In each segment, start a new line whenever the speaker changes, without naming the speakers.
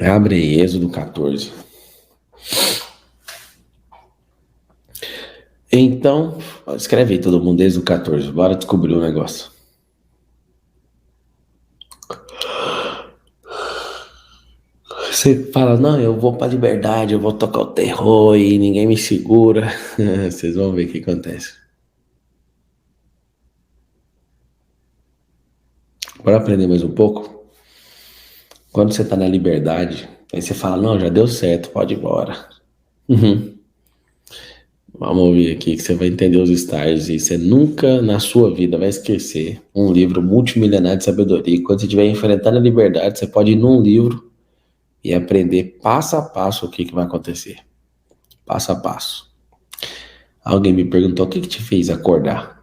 Abre aí, Êxodo 14. Então, escreve aí todo mundo, Êxodo 14. Bora descobrir o negócio. Você fala, não, eu vou pra liberdade, eu vou tocar o terror e ninguém me segura. Vocês vão ver o que acontece. Bora aprender mais um pouco? Quando você tá na liberdade, aí você fala, não, já deu certo, pode ir embora. Uhum. Vamos ouvir aqui que você vai entender os estágios e você nunca na sua vida vai esquecer um livro multimilionário de sabedoria. E quando você estiver enfrentando a liberdade, você pode ir num livro e aprender passo a passo o que vai acontecer. Passo a passo. Alguém me perguntou o que te fez acordar.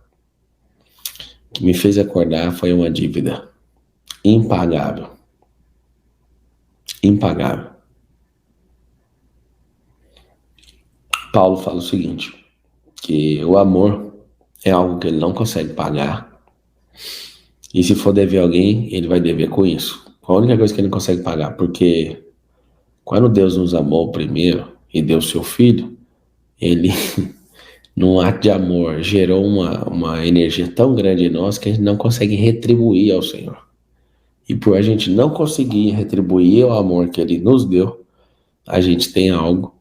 O que me fez acordar foi uma dívida impagável. Impagável. Paulo fala o seguinte, que o amor é algo que ele não consegue pagar. E se for dever alguém, ele vai dever com isso. A única coisa que ele não consegue pagar, porque quando Deus nos amou primeiro e deu seu filho, ele, num ato de amor, gerou uma energia tão grande em nós que a gente não consegue retribuir ao Senhor. E por a gente não conseguir retribuir o amor que ele nos deu, a gente tem algo,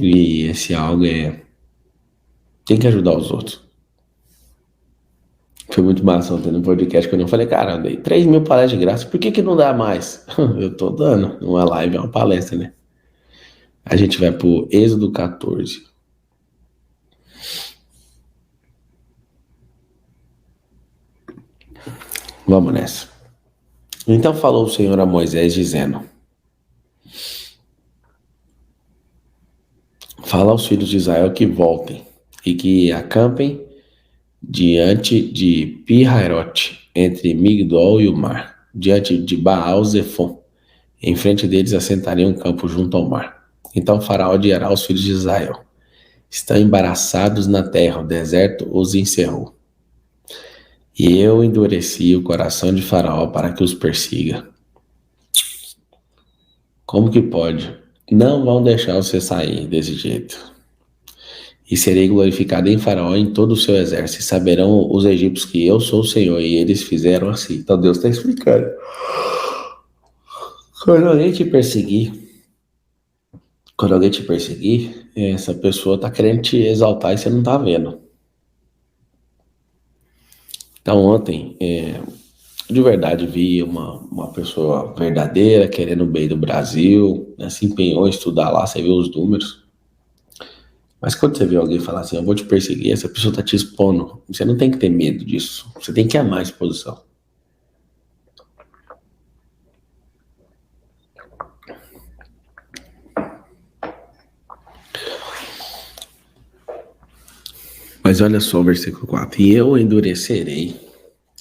e esse algo tem que ajudar os outros. Foi muito massa ontem no podcast quando eu falei, cara, eu dei 3 mil palestras de graça, por que não dá mais? Eu tô dando, uma live é uma palestra, né? A gente vai pro Êxodo 14. Vamos nessa. Então falou o Senhor a Moisés, dizendo: fala aos filhos de Israel que voltem e que acampem diante de Pi-Hahirote, entre Migdol e o mar, diante de Baal-Zephon. Em frente deles assentaria um campo junto ao mar. Então Faraó dirá aos filhos de Israel: estão embaraçados na terra, o deserto os encerrou. E eu endureci o coração de Faraó para que os persiga. Como que pode? Não vão deixar você sair desse jeito. E serei glorificado em Faraó e em todo o seu exército. E saberão os egípcios que eu sou o Senhor. E eles fizeram assim. Então Deus está explicando. Quando alguém te perseguir, essa pessoa está querendo te exaltar e você não está vendo. Então ontem, de verdade, vi uma pessoa verdadeira querendo o bem do Brasil, né, se empenhou em estudar lá, você viu os números. Mas quando você vê alguém falar assim, eu vou te perseguir, essa pessoa está te expondo. Você não tem que ter medo disso. Você tem que amar a exposição. Mas olha só o versículo 4. E eu endurecerei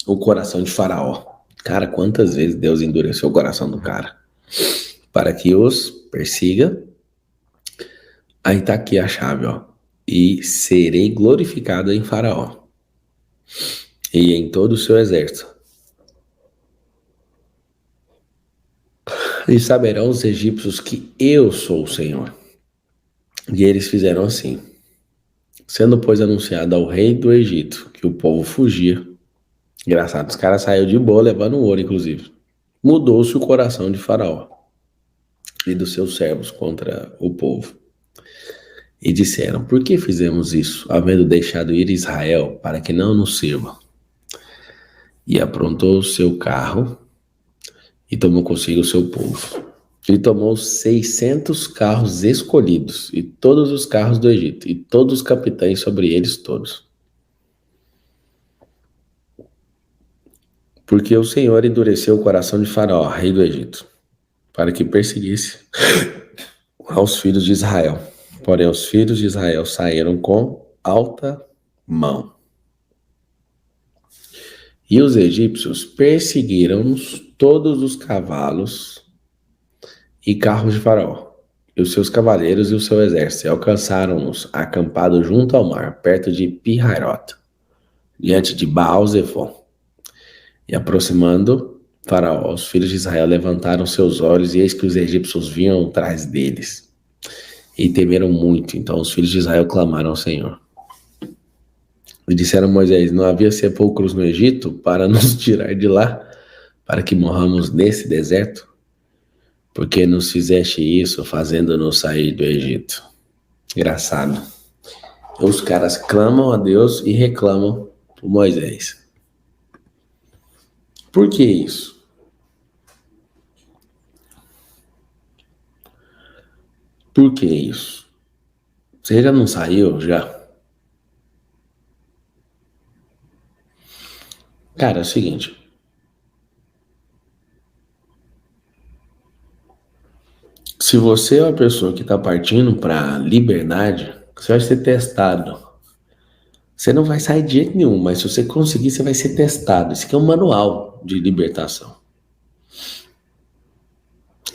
o coração de Faraó. Cara, quantas vezes Deus endureceu o coração do cara? Para que os persiga. Aí tá aqui a chave, ó. E serei glorificado em Faraó e em todo o seu exército. E saberão os egípcios que eu sou o Senhor. E eles fizeram assim. Sendo, pois, anunciado ao rei do Egito que o povo fugia. Engraçado, os caras saíram de boa levando ouro, inclusive. Mudou-se o coração de Faraó e dos seus servos contra o povo. E disseram, por que fizemos isso, havendo deixado ir Israel para que não nos sirva? E aprontou o seu carro e tomou consigo o seu povo. Ele tomou 600 carros escolhidos e todos os carros do Egito e todos os capitães sobre eles todos. Porque o Senhor endureceu o coração de Faraó, rei do Egito, para que perseguisse aos filhos de Israel. Porém, os filhos de Israel saíram com alta mão. E os egípcios perseguiram-nos todos os cavalos e carros de Faraó, e os seus cavaleiros e o seu exército, e alcançaram-nos acampados junto ao mar, perto de Pi-Hahirote, diante de Baal-Zephon. E aproximando, Faraó, os filhos de Israel levantaram seus olhos e eis que os egípcios vinham atrás deles e temeram muito. Então os filhos de Israel clamaram ao Senhor. E disseram a Moisés: não havia sepulcros no Egito para nos tirar de lá, para que morramos nesse deserto? Porque nos fizeste isso, fazendo-nos sair do Egito. Engraçado. Os caras clamam a Deus e reclamam por Moisés. Por que isso? Por que isso? Você já não saiu, já? Cara, é o seguinte. Se você é uma pessoa que está partindo para liberdade, você vai ser testado. Você não vai sair de jeito nenhum, mas se você conseguir, você vai ser testado. Esse aqui é um manual de libertação.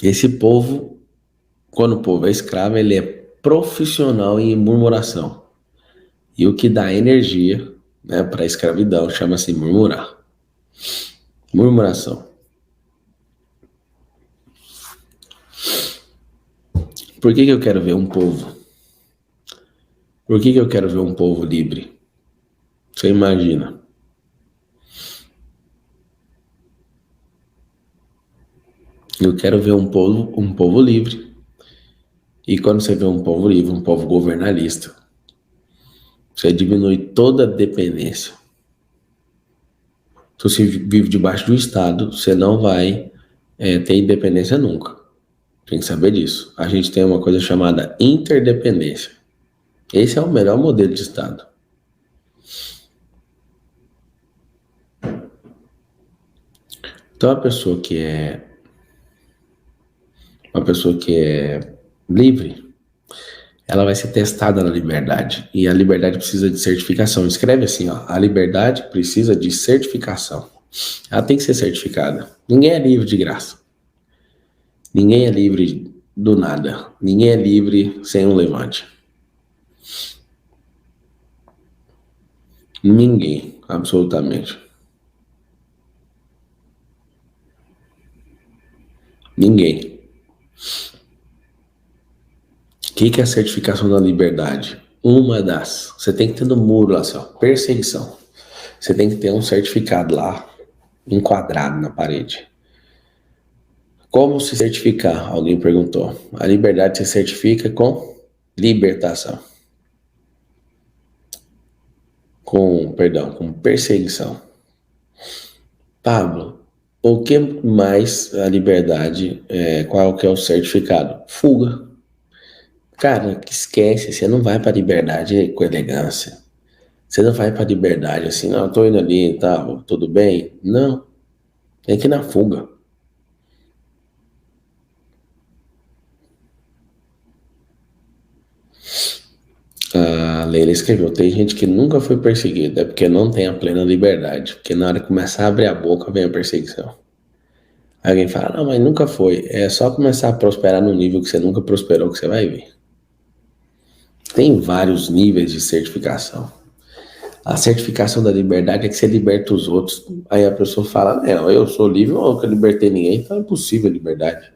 Esse povo, quando o povo é escravo, ele é profissional em murmuração. E o que dá energia, né, para a escravidão chama-se murmurar. Murmuração. Por que eu quero ver um povo? Por que eu quero ver um povo livre? Você imagina. Eu quero ver um povo livre. E quando você vê um povo livre, um povo governalista, você diminui toda a dependência. Se você vive debaixo do Estado, você não vai ter independência nunca. Tem que saber disso. A gente tem uma coisa chamada interdependência. Esse é o melhor modelo de Estado. Então, uma pessoa que é livre, ela vai ser testada na liberdade. E a liberdade precisa de certificação. Escreve assim, ó, a liberdade precisa de certificação. Ela tem que ser certificada. Ninguém é livre de graça. Ninguém é livre do nada. Ninguém é livre sem um levante. Ninguém, absolutamente. Ninguém. O que é a certificação da liberdade? Uma das. Você tem que ter no muro lá, assim, ó, perseguição. Você tem que ter um certificado lá, enquadrado na parede. Como se certificar? Alguém perguntou. A liberdade se certifica com libertação. Com perseguição. Pablo, o que mais a liberdade, qual que é o certificado? Fuga. Cara, que esquece, você não vai pra liberdade com elegância. Você não vai pra liberdade assim, não, eu tô indo ali e tal, tudo bem? Não, tem que ir na fuga. A Leila escreveu, tem gente que nunca foi perseguida, é porque não tem a plena liberdade, porque na hora que começar a abrir a boca vem a perseguição. Alguém fala, não, mas nunca foi, é só começar a prosperar no nível que você nunca prosperou que você vai ver. Tem vários níveis de certificação. A certificação da liberdade é que você liberta os outros. Aí a pessoa fala, não, eu sou livre, ou eu libertei ninguém, então é impossível a liberdade.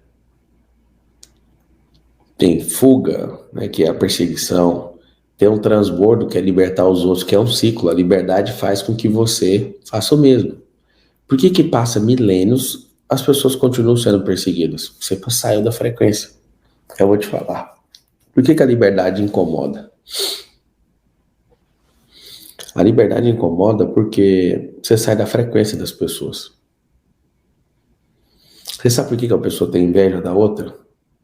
Tem fuga, né, que é a perseguição. Tem um transbordo, que é libertar os outros, que é um ciclo. A liberdade faz com que você faça o mesmo. Por que que passa milênios, as pessoas continuam sendo perseguidas? Você saiu da frequência. Eu vou te falar. Por que que a liberdade incomoda? A liberdade incomoda porque você sai da frequência das pessoas. Você sabe por que que a pessoa tem inveja da outra?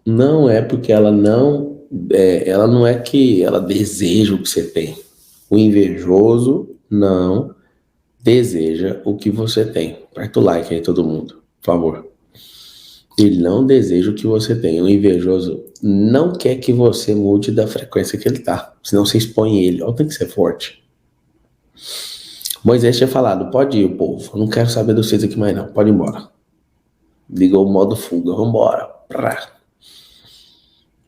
Não é porque ela não é que ela deseja o que você tem. O invejoso não deseja o que você tem. Aperta o like aí, todo mundo, por favor. Ele não deseja o que você tem. O invejoso não quer que você mude da frequência que ele tá. Senão você expõe ele. Ó, tem que ser forte. Moisés tinha falado, pode ir, o povo. Eu não quero saber de vocês aqui mais não. Pode ir embora. Ligou o modo fuga. Vambora. Prá.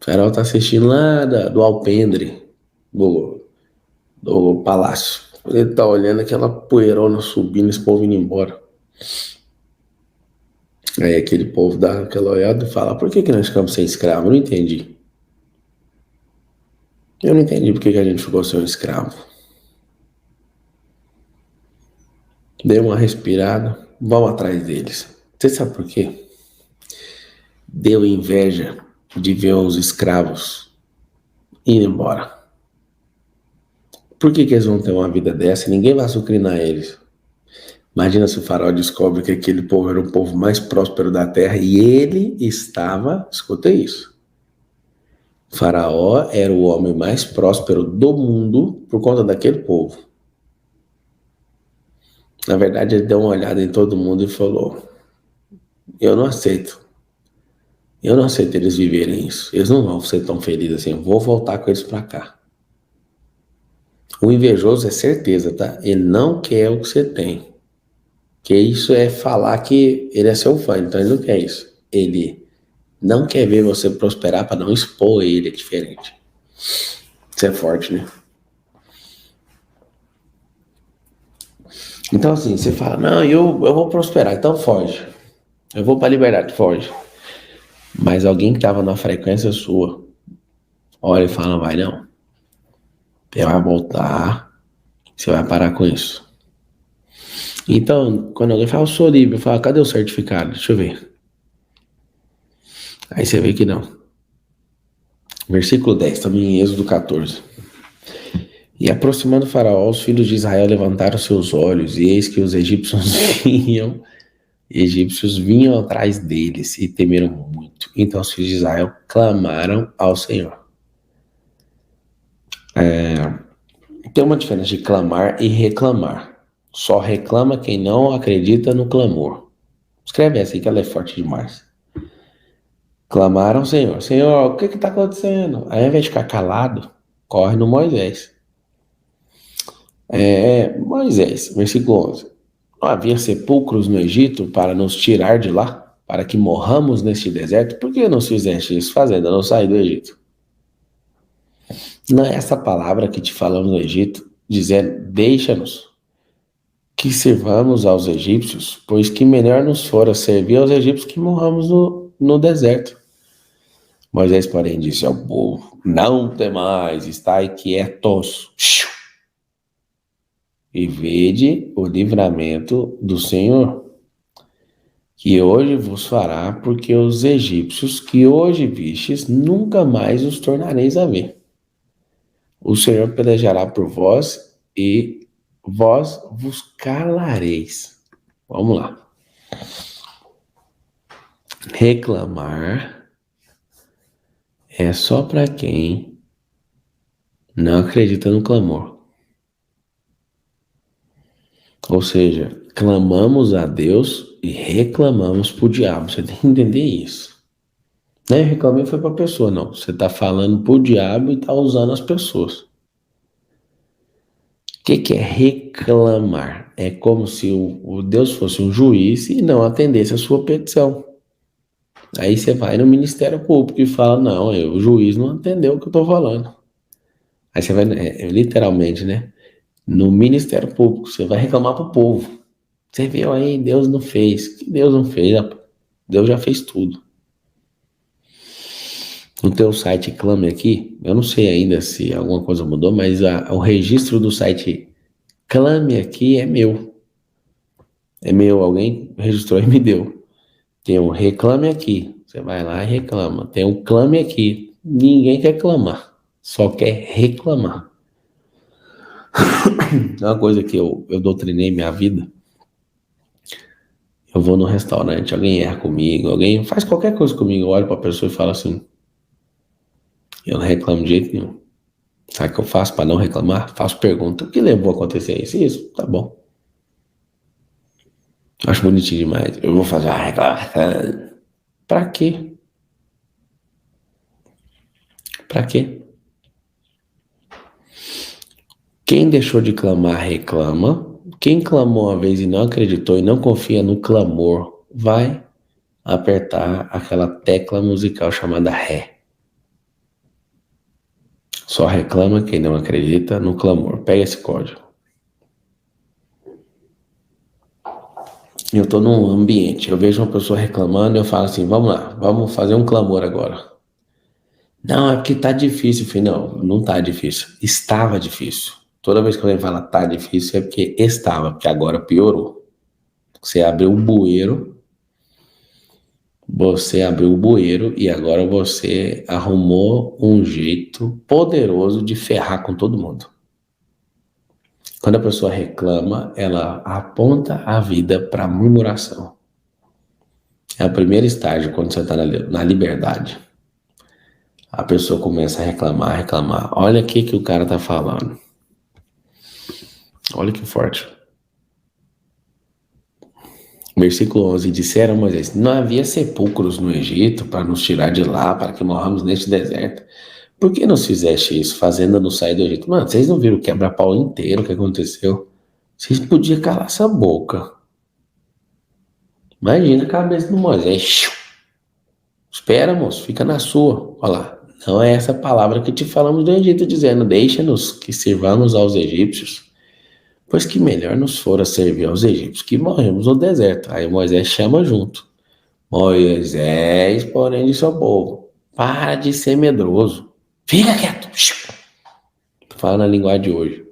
O Faraó tá assistindo lá do alpendre do palácio. Ele tá olhando aquela poeirona subindo, esse povo indo embora. Aí aquele povo dá aquela olhada e fala, por que nós ficamos sem escravo? Eu não entendi. Eu não entendi por que a gente ficou sem um escravo. Dei uma respirada, vamos atrás deles. Você sabe por quê? Deu inveja de ver os escravos indo embora. Por que eles vão ter uma vida dessa e ninguém vai azucrinar eles? Imagina se o faraó descobre que aquele povo era o povo mais próspero da terra e ele estava, escuta isso, o faraó era o homem mais próspero do mundo por conta daquele povo. Na verdade, ele deu uma olhada em todo mundo e falou, eu não aceito. Eu não aceito eles viverem isso. Eles não vão ser tão felizes assim. Eu vou voltar com eles pra cá. O invejoso é certeza, tá? Ele não quer o que você tem. Que isso é falar que ele é seu fã, então ele não quer isso. Ele não quer ver você prosperar para não expor ele, é diferente. Isso é forte, né? Então assim, você fala, não, eu vou prosperar, então foge. Eu vou para a liberdade, foge. Mas alguém que estava na frequência sua, olha e fala, não vai não. Você vai voltar, você vai parar com isso. Então, quando alguém fala, eu sou livre, eu falo, cadê o certificado? Deixa eu ver. Aí você vê que não. Versículo 10, também em Êxodo 14. E aproximando o faraó, os filhos de Israel levantaram seus olhos, e eis que os egípcios vinham atrás deles, e temeram muito. Então os filhos de Israel clamaram ao Senhor. Tem uma diferença de clamar e reclamar. Só reclama quem não acredita no clamor. Escreve essa aí que ela é forte demais. Clamaram ao Senhor. Senhor, o que está acontecendo? Aí ao invés de ficar calado, corre no Moisés. Moisés, versículo 11. Não havia sepulcros no Egito para nos tirar de lá, para que morramos neste deserto? Por que nos fizeste isso, fazendo não sair do Egito? Não é essa palavra que te falamos no Egito, dizendo, deixa-nos que sirvamos aos egípcios, pois que melhor nos fora servir aos egípcios que morramos no deserto. Moisés, porém, disse ao povo, não temais, estai quietos, e vede o livramento do Senhor, que hoje vos fará, porque os egípcios que hoje vistes, nunca mais os tornareis a ver. O Senhor pelejará por vós e vós vos calareis. Vamos lá. Reclamar é só para quem não acredita no clamor. Ou seja, clamamos a Deus e reclamamos pro diabo. Você tem que entender isso. Não é reclamei foi pra pessoa, não. Você tá falando pro diabo e tá usando as pessoas. O que é reclamar? É como se o Deus fosse um juiz e não atendesse a sua petição. Aí você vai no Ministério Público e fala, não, o juiz não atendeu o que eu tô falando. Aí você vai, literalmente, né? No Ministério Público, você vai reclamar pro povo. Você viu aí, Deus não fez. Que Deus não fez? Deus já fez tudo. No teu site Clame Aqui, eu não sei ainda se alguma coisa mudou, mas o registro do site Clame Aqui é meu. É meu, alguém registrou e me deu. Tem um Reclame Aqui. Você vai lá e reclama. Tem um Clame Aqui. Ninguém quer clamar, só quer reclamar. É uma coisa que eu doutrinei minha vida. Eu vou no restaurante, alguém erra comigo, alguém faz qualquer coisa comigo, eu olho pra pessoa e falo assim, eu não reclamo de jeito nenhum. Sabe o que eu faço para não reclamar? Faço pergunta, o que levou a acontecer isso? Isso, tá bom. Acho bonitinho demais. Eu vou fazer uma reclamação. Pra quê? Pra quê? Quem deixou de clamar, reclama. Quem clamou uma vez e não acreditou e não confia no clamor, vai apertar aquela tecla musical chamada Ré. Só reclama quem não acredita no clamor. Pega esse código. Eu estou num ambiente, eu vejo uma pessoa reclamando, eu falo assim, vamos lá, vamos fazer um clamor agora. Não, é porque tá difícil, filho. Não, não tá difícil. Estava difícil. Toda vez que alguém fala tá difícil é porque estava, porque agora piorou. Você abriu o bueiro, você abriu o bueiro e agora você arrumou um jeito poderoso de ferrar com todo mundo. Quando a pessoa reclama, ela aponta a vida para murmuração. É o primeiro estágio quando você está na liberdade. A pessoa começa a reclamar, reclamar. Olha o que o cara tá falando. Olha que forte. Versículo 11. Disseram a Moisés: não havia sepulcros no Egito para nos tirar de lá, para que morramos neste deserto. Por que nos fizeste isso, fazendo-nos sair do Egito? Mano, vocês não viram o quebra-pau inteiro que aconteceu? Vocês podiam calar essa boca. Imagina a cabeça do Moisés. Espera, moço, fica na sua. Olha lá. Não é essa palavra que te falamos do Egito, dizendo: deixa-nos que sirvamos aos egípcios. Pois que melhor nos fora servir aos egípcios que morremos no deserto. Aí Moisés chama junto. Moisés, porém, disse ao povo: para de ser medroso. Fica quieto. Fala na linguagem de hoje.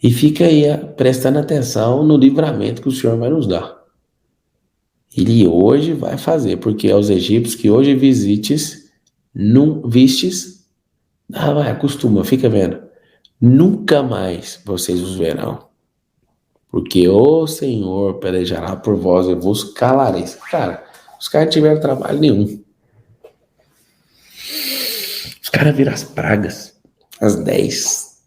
E fica aí prestando atenção no livramento que o Senhor vai nos dar. Ele hoje vai fazer, porque aos egípcios que hoje vistes, vai, acostuma, fica vendo. Nunca mais vocês os verão. Porque o Senhor pelejará por vós e vos calareis. Cara, os caras não tiveram trabalho nenhum. Os caras viram as pragas, as 10.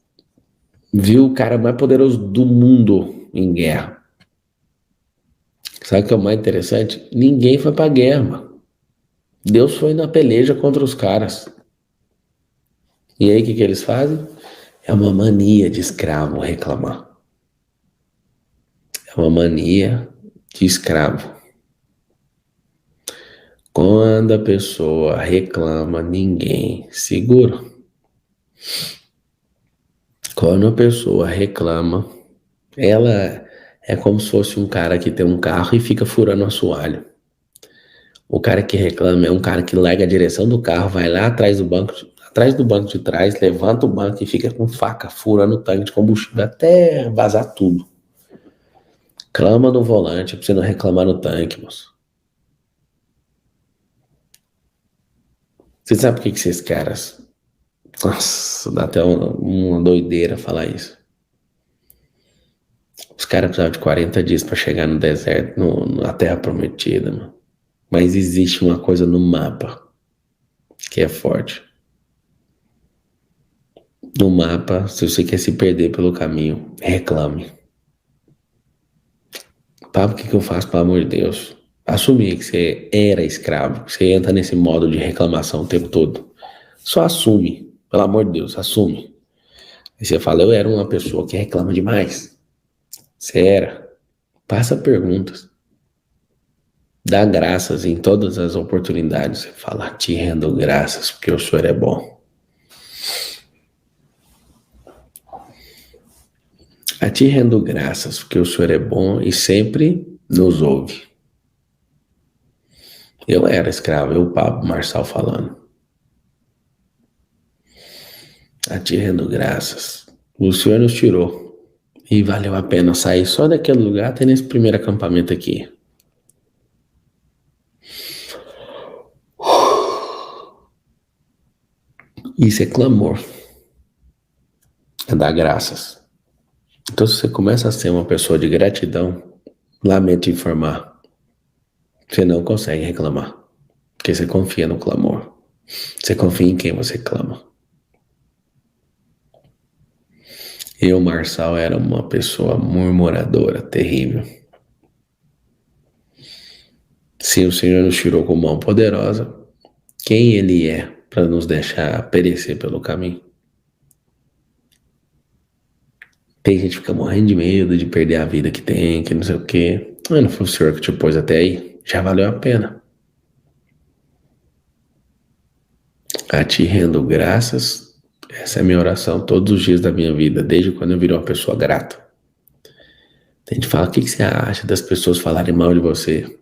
Viu o cara mais poderoso do mundo em guerra. Sabe o que é o mais interessante? Ninguém foi pra guerra, mano. Deus foi na peleja contra os caras. E aí o que eles fazem? É uma mania de escravo reclamar. É uma mania de escravo. Quando a pessoa reclama, ninguém segura. Quando a pessoa reclama, ela é como se fosse um cara que tem um carro e fica furando o assoalho. O cara que reclama é um cara que larga a direção do carro, vai lá atrás do banco de trás, levanta o banco e fica com faca furando o tanque de combustível até vazar tudo. Clama no volante pra você não reclamar no tanque, moço. Você sabe por que esses caras... Nossa, dá até uma doideira falar isso. Os caras precisavam de 40 dias pra chegar no deserto, na Terra Prometida, mano. Mas existe uma coisa no mapa que é forte. No mapa, se você quer se perder pelo caminho, reclame. Papo, o que eu faço, pelo amor de Deus? Assumir que você era escravo, que você entra nesse modo de reclamação o tempo todo. Só assume, pelo amor de Deus, assume. Aí você fala, eu era uma pessoa que reclama demais. Você era. Passa perguntas. Dá graças em todas as oportunidades. Você fala, te rendo graças, porque o Senhor é bom. A ti rendo graças, porque o Senhor é bom e sempre nos ouve. Eu era escravo, eu, Pablo Marçal falando. A ti rendo graças. O Senhor nos tirou. E valeu a pena sair só daquele lugar até nesse primeiro acampamento aqui. Isso é clamor. É dar graças. Então, se você começa a ser uma pessoa de gratidão, lamento informar, você não consegue reclamar. Porque você confia no clamor. Você confia em quem você clama. Eu, Marçal, era uma pessoa murmuradora, terrível. Se o Senhor nos tirou com mão poderosa, quem Ele é para nos deixar perecer pelo caminho? Tem gente que fica morrendo de medo de perder a vida que tem, que não sei o quê. Mas não foi o Senhor que te pôs até aí. Já valeu a pena. A ti rendo graças. Essa é a minha oração todos os dias da minha vida, desde quando eu virei uma pessoa grata. A gente fala, o que você acha das pessoas falarem mal de você?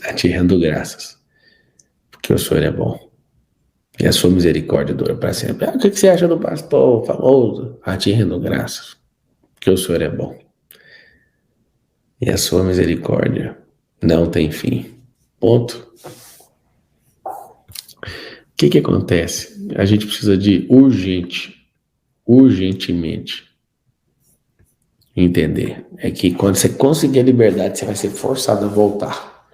A te rendo graças, porque o Senhor é bom. E a sua misericórdia dura para sempre. O que você acha do pastor famoso? A te rendo graças, porque o Senhor é bom. E a sua misericórdia não tem fim. Ponto. O que acontece? A gente precisa de urgentemente entender. É que quando você conseguir a liberdade, você vai ser forçado a voltar.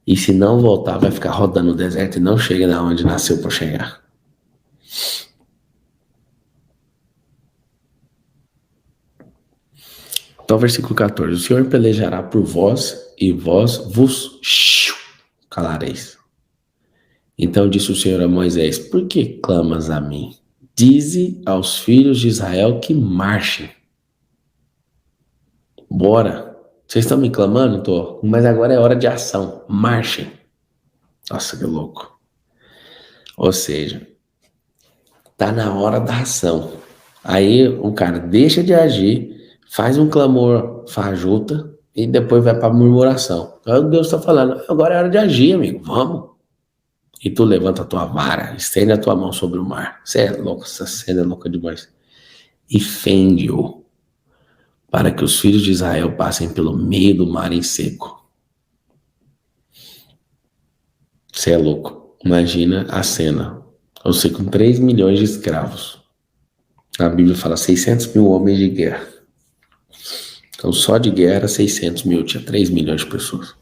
E se não voltar, vai ficar rodando no deserto e não chega na onde nasceu para chegar. Então, versículo 14. O Senhor pelejará por vós e vós vos calareis. Então disse o Senhor a Moisés, por que clamas a mim? Dize aos filhos de Israel que marchem. Bora. Vocês estão me clamando? Tô. Mas agora é hora de ação. Marchem. Nossa, que louco. Ou seja, tá na hora da ação. Aí o cara deixa de agir, faz um clamor fajuta e depois vai pra murmuração. Aí Deus tá falando, agora é hora de agir, amigo. Vamos. E tu levanta a tua vara, estende a tua mão sobre o mar. Você é louco, essa cena é louca demais. E fende-o, para que os filhos de Israel passem pelo meio do mar em seco. Você é louco. Imagina a cena. Você com 3 milhões de escravos. A Bíblia fala 600 mil homens de guerra. Então só de guerra 600 mil, tinha 3 milhões de pessoas.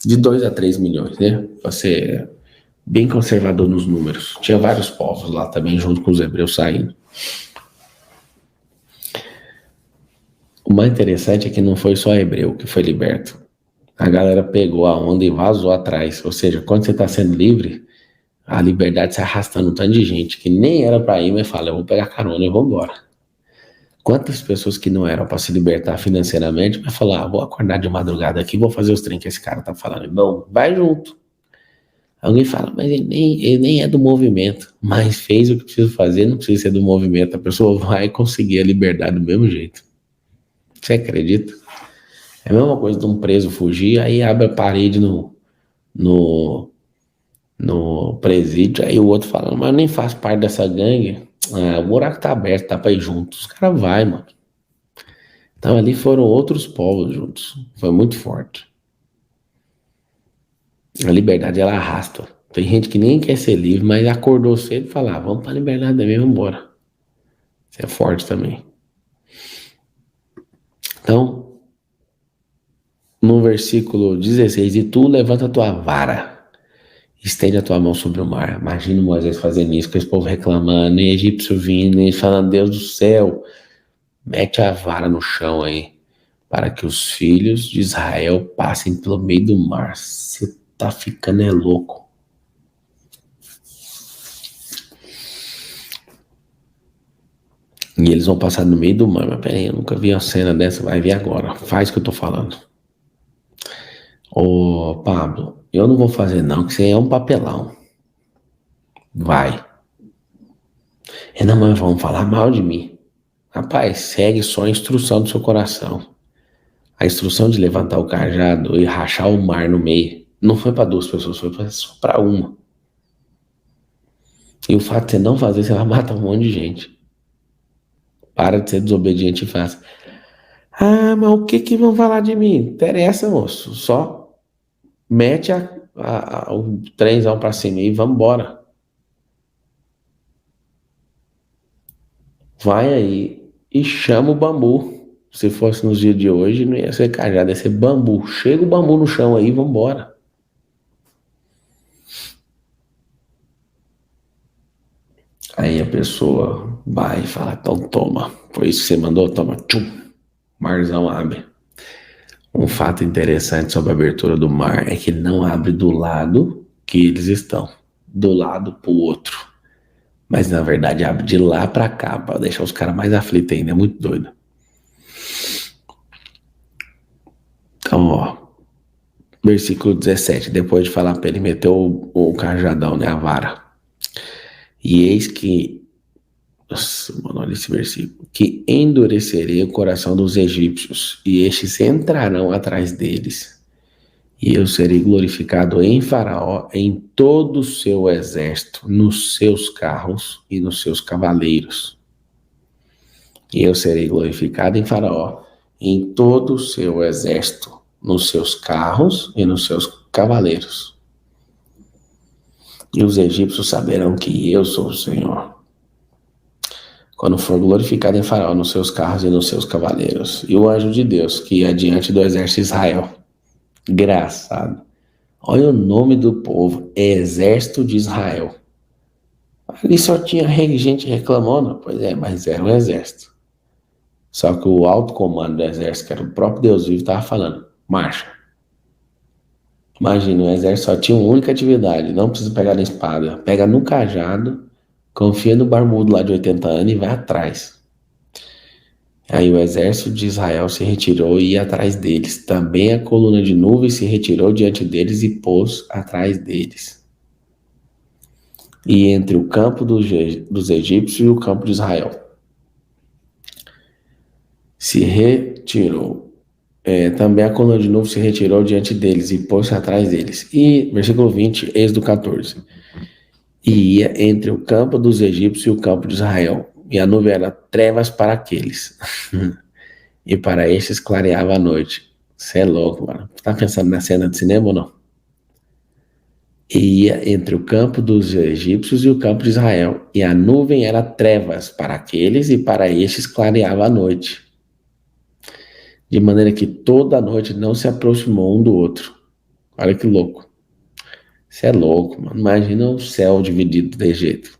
De 2 a 3 milhões, né? Você bem conservador nos números. Tinha vários povos lá também, junto com os hebreus saindo. O mais interessante é que não foi só hebreu que foi liberto. A galera pegou a onda e vazou atrás. Ou seja, quando você está sendo livre, a liberdade se arrastando um tanto de gente que nem era para ir, mas fala, eu vou pegar carona e vou embora. Quantas pessoas que não eram para se libertar financeiramente, mas falar, vou acordar de madrugada aqui, vou fazer os trem que esse cara tá falando. Bom, vai junto. Alguém fala, mas ele nem é do movimento, mas fez o que precisa fazer, não precisa ser do movimento. A pessoa vai conseguir a liberdade do mesmo jeito. Você acredita? É a mesma coisa de um preso fugir, aí abre a parede no presídio, aí o outro fala, mas eu nem faço parte dessa gangue. Ah, o buraco tá aberto, dá pra ir junto. Os caras vai, mano. Então ali foram outros povos juntos. Foi muito forte. A liberdade, ela arrasta. Tem gente que nem quer ser livre, mas acordou cedo e falou, ah, vamos pra liberdade mesmo, vamos embora. Isso é forte também. Então, no versículo 16, e tu levanta a tua vara, estende a tua mão sobre o mar. Imagina Moisés fazendo isso, com esse povo reclamando, e egípcio vindo, e falando, Deus do céu, mete a vara no chão aí, para que os filhos de Israel passem pelo meio do mar. Você tá ficando é louco. E eles vão passar no meio do mar. Mas peraí, eu nunca vi uma cena dessa, vai ver agora. Faz o que eu tô falando. Ô, Pablo, eu não vou fazer não, que isso aí é um papelão. Vai. E não, mas vão falar mal de mim. Rapaz, segue só a instrução do seu coração. A instrução de levantar o cajado e rachar o mar no meio não foi para 2 pessoas, foi só para uma. E o fato de você não fazer, você vai matar um monte de gente. Para de ser desobediente e faça. Ah, mas o que vão falar de mim? Interessa, moço. Só mete o trenzão pra cima e vambora. Vai aí e chama o bambu. Se fosse nos dias de hoje, não ia ser cajado, ia ser bambu. Chega o bambu no chão aí e vambora. Aí a pessoa vai e fala, então toma. Foi isso que você mandou? Toma. Tchum. Marzão abre. Um fato interessante sobre a abertura do mar é que ele não abre do lado que eles estão, do lado pro outro. Mas na verdade abre de lá pra cá, pra deixar os caras mais aflitos ainda, é muito doido. Então, ó, versículo 17, depois de falar pra ele meter o cajadão, né, a vara. E eis que Nossa, mano, olha esse versículo. Que endurecerei o coração dos egípcios, e estes entrarão atrás deles. E eu serei glorificado em Faraó, em todo o seu exército, nos seus carros e nos seus cavaleiros. E eu serei glorificado em Faraó, em todo o seu exército, nos seus carros e nos seus cavaleiros. E os egípcios saberão que eu sou o Senhor, quando for glorificado em Faraó, nos seus carros e nos seus cavaleiros. E o anjo de Deus, que ia diante do exército de Israel. Engraçado. Olha o nome do povo, Exército de Israel. Ali só tinha gente reclamando, pois é, mas era um exército. Só que o alto comando do exército, que era o próprio Deus vivo, estava falando, marcha. Imagina, o exército só tinha uma única atividade, não precisa pegar na espada, pega no cajado, confia no barbudo lá de 80 anos e vai atrás. Aí o exército de Israel se retirou e ia atrás deles. Também a coluna de nuvem se retirou diante deles e pôs atrás deles. E entre o campo dos egípcios e o campo de Israel se retirou. Também a coluna de nuvem se retirou diante deles e pôs-se atrás deles. E, versículo 20, Êxodo 14. E ia entre o campo dos egípcios e o campo de Israel. E a nuvem era trevas para aqueles. E para estes clareava a noite. Você é louco, mano. Tá pensando na cena de cinema ou não? E ia entre o campo dos egípcios e o campo de Israel. E a nuvem era trevas para aqueles e para estes clareava a noite. De maneira que toda a noite não se aproximou um do outro. Olha que louco. Você é louco, mano. Imagina o céu dividido desse jeito.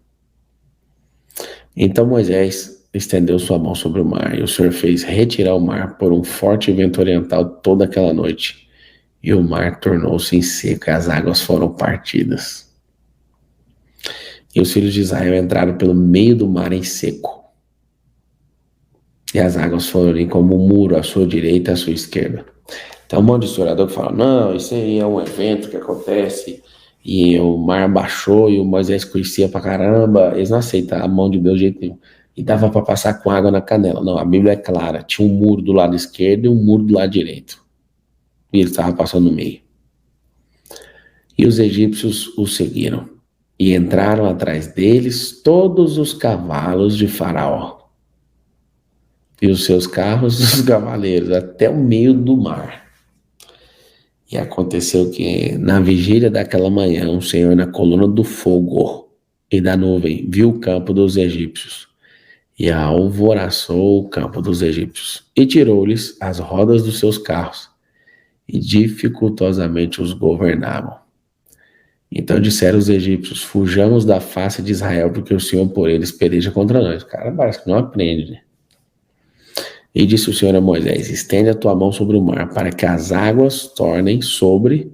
Então Moisés estendeu sua mão sobre o mar, e o Senhor fez retirar o mar por um forte vento oriental toda aquela noite. E o mar tornou-se em seco, e as águas foram partidas. E os filhos de Israel entraram pelo meio do mar em seco. E as águas foram em como um muro à sua direita e à sua esquerda. Tem um monte de historiador que fala, não, isso aí é um evento que acontece e o mar baixou e o Moisés conhecia pra caramba. Eles não aceitam a mão de Deus de jeito nenhum. E dava para passar com água na canela. Não, a Bíblia é clara. Tinha um muro do lado esquerdo e um muro do lado direito. E ele estava passando no meio. E os egípcios o seguiram. E entraram atrás deles todos os cavalos de Faraó. E os seus carros e os cavaleiros, até o meio do mar. E aconteceu que, na vigília daquela manhã, o Senhor, na coluna do fogo e da nuvem, viu o campo dos egípcios e alvoraçou o campo dos egípcios e tirou-lhes as rodas dos seus carros e dificultosamente os governavam. Então disseram os egípcios, fujamos da face de Israel, porque o Senhor por eles peleja contra nós. O cara parece que não aprende, né? E disse o Senhor a Moisés, estende a tua mão sobre o mar, para que as águas tornem sobre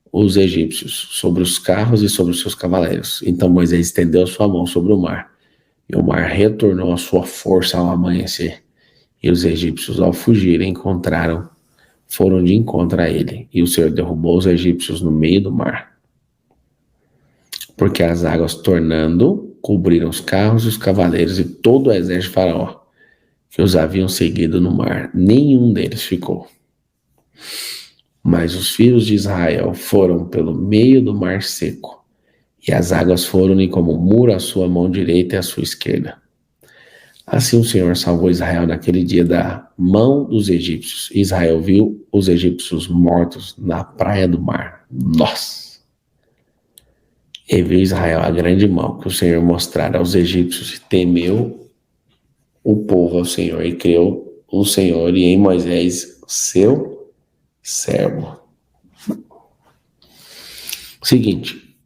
os egípcios, sobre os carros e sobre os seus cavaleiros. Então Moisés estendeu a sua mão sobre o mar, e o mar retornou à sua força ao amanhecer. E os egípcios, ao fugirem, foram de encontro a ele. E o Senhor derrubou os egípcios no meio do mar, porque as águas tornando, cobriram os carros e os cavaleiros e todo o exército de Faraó, que os haviam seguido no mar. Nenhum deles ficou. Mas os filhos de Israel foram pelo meio do mar seco, e as águas foram-lhe como um muro à sua mão direita e à sua esquerda. Assim o Senhor salvou Israel naquele dia da mão dos egípcios. Israel viu os egípcios mortos na praia do mar. Nossa! E viu Israel a grande mão que o Senhor mostrara aos egípcios, e temeu o povo ao Senhor, e creu o Senhor e em Moisés, seu servo. Seguinte,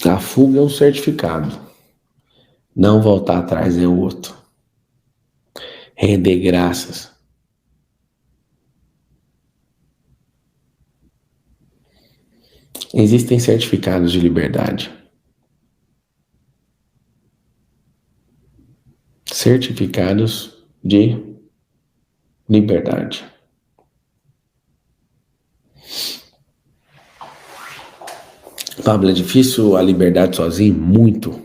a fuga é um certificado. Não voltar atrás é o outro. Render graças. Existem certificados de liberdade. Certificados de liberdade. Pablo, é difícil a liberdade sozinho? Muito.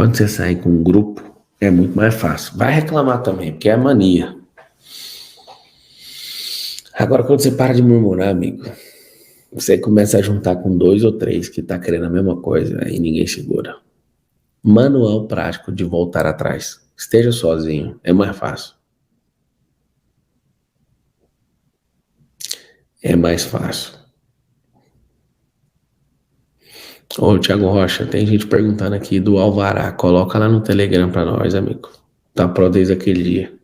Quando você sai com um grupo, é muito mais fácil. Vai reclamar também, porque é mania. Agora, quando você para de murmurar, amigo, você começa a juntar com 2 ou 3 que tá querendo a mesma coisa, aí ninguém segura. Manual prático de voltar atrás. Esteja sozinho, é mais fácil. É mais fácil. Ô, Thiago Rocha, tem gente perguntando aqui do Alvará. Coloca lá no Telegram pra nós, amigo. Tá pronto desde aquele dia.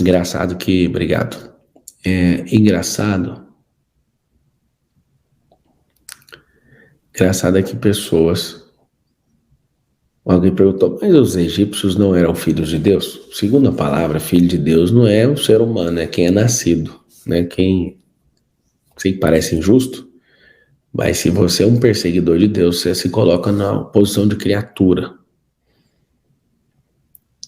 Engraçado que... Obrigado. É engraçado. Engraçado é que pessoas... Alguém perguntou, mas os egípcios não eram filhos de Deus? Segundo a palavra, filho de Deus não é um ser humano, é quem é nascido, né? Quem... Sei que parece injusto, mas se você é um perseguidor de Deus, você se coloca na posição de criatura.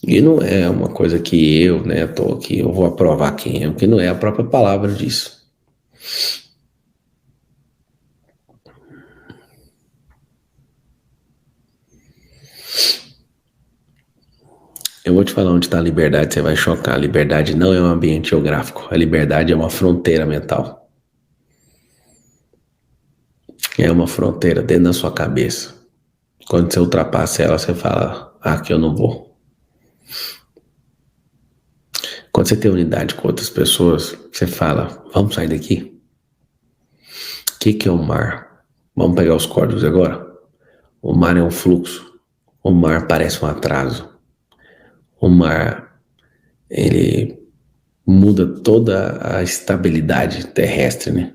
E não é uma coisa que eu, né, tô aqui, eu vou aprovar quem é, porque não é a própria palavra disso. Eu vou te falar onde está a liberdade, você vai chocar. A liberdade não é um ambiente geográfico, a liberdade é uma fronteira mental. É uma fronteira dentro da sua cabeça. Quando você ultrapassa ela, você fala, ah, aqui eu não vou. Quando você tem unidade com outras pessoas, você fala, vamos sair daqui? O que é o mar? Vamos pegar os códigos agora? O mar é um fluxo. O mar parece um atraso. O mar, ele muda toda a estabilidade terrestre, né?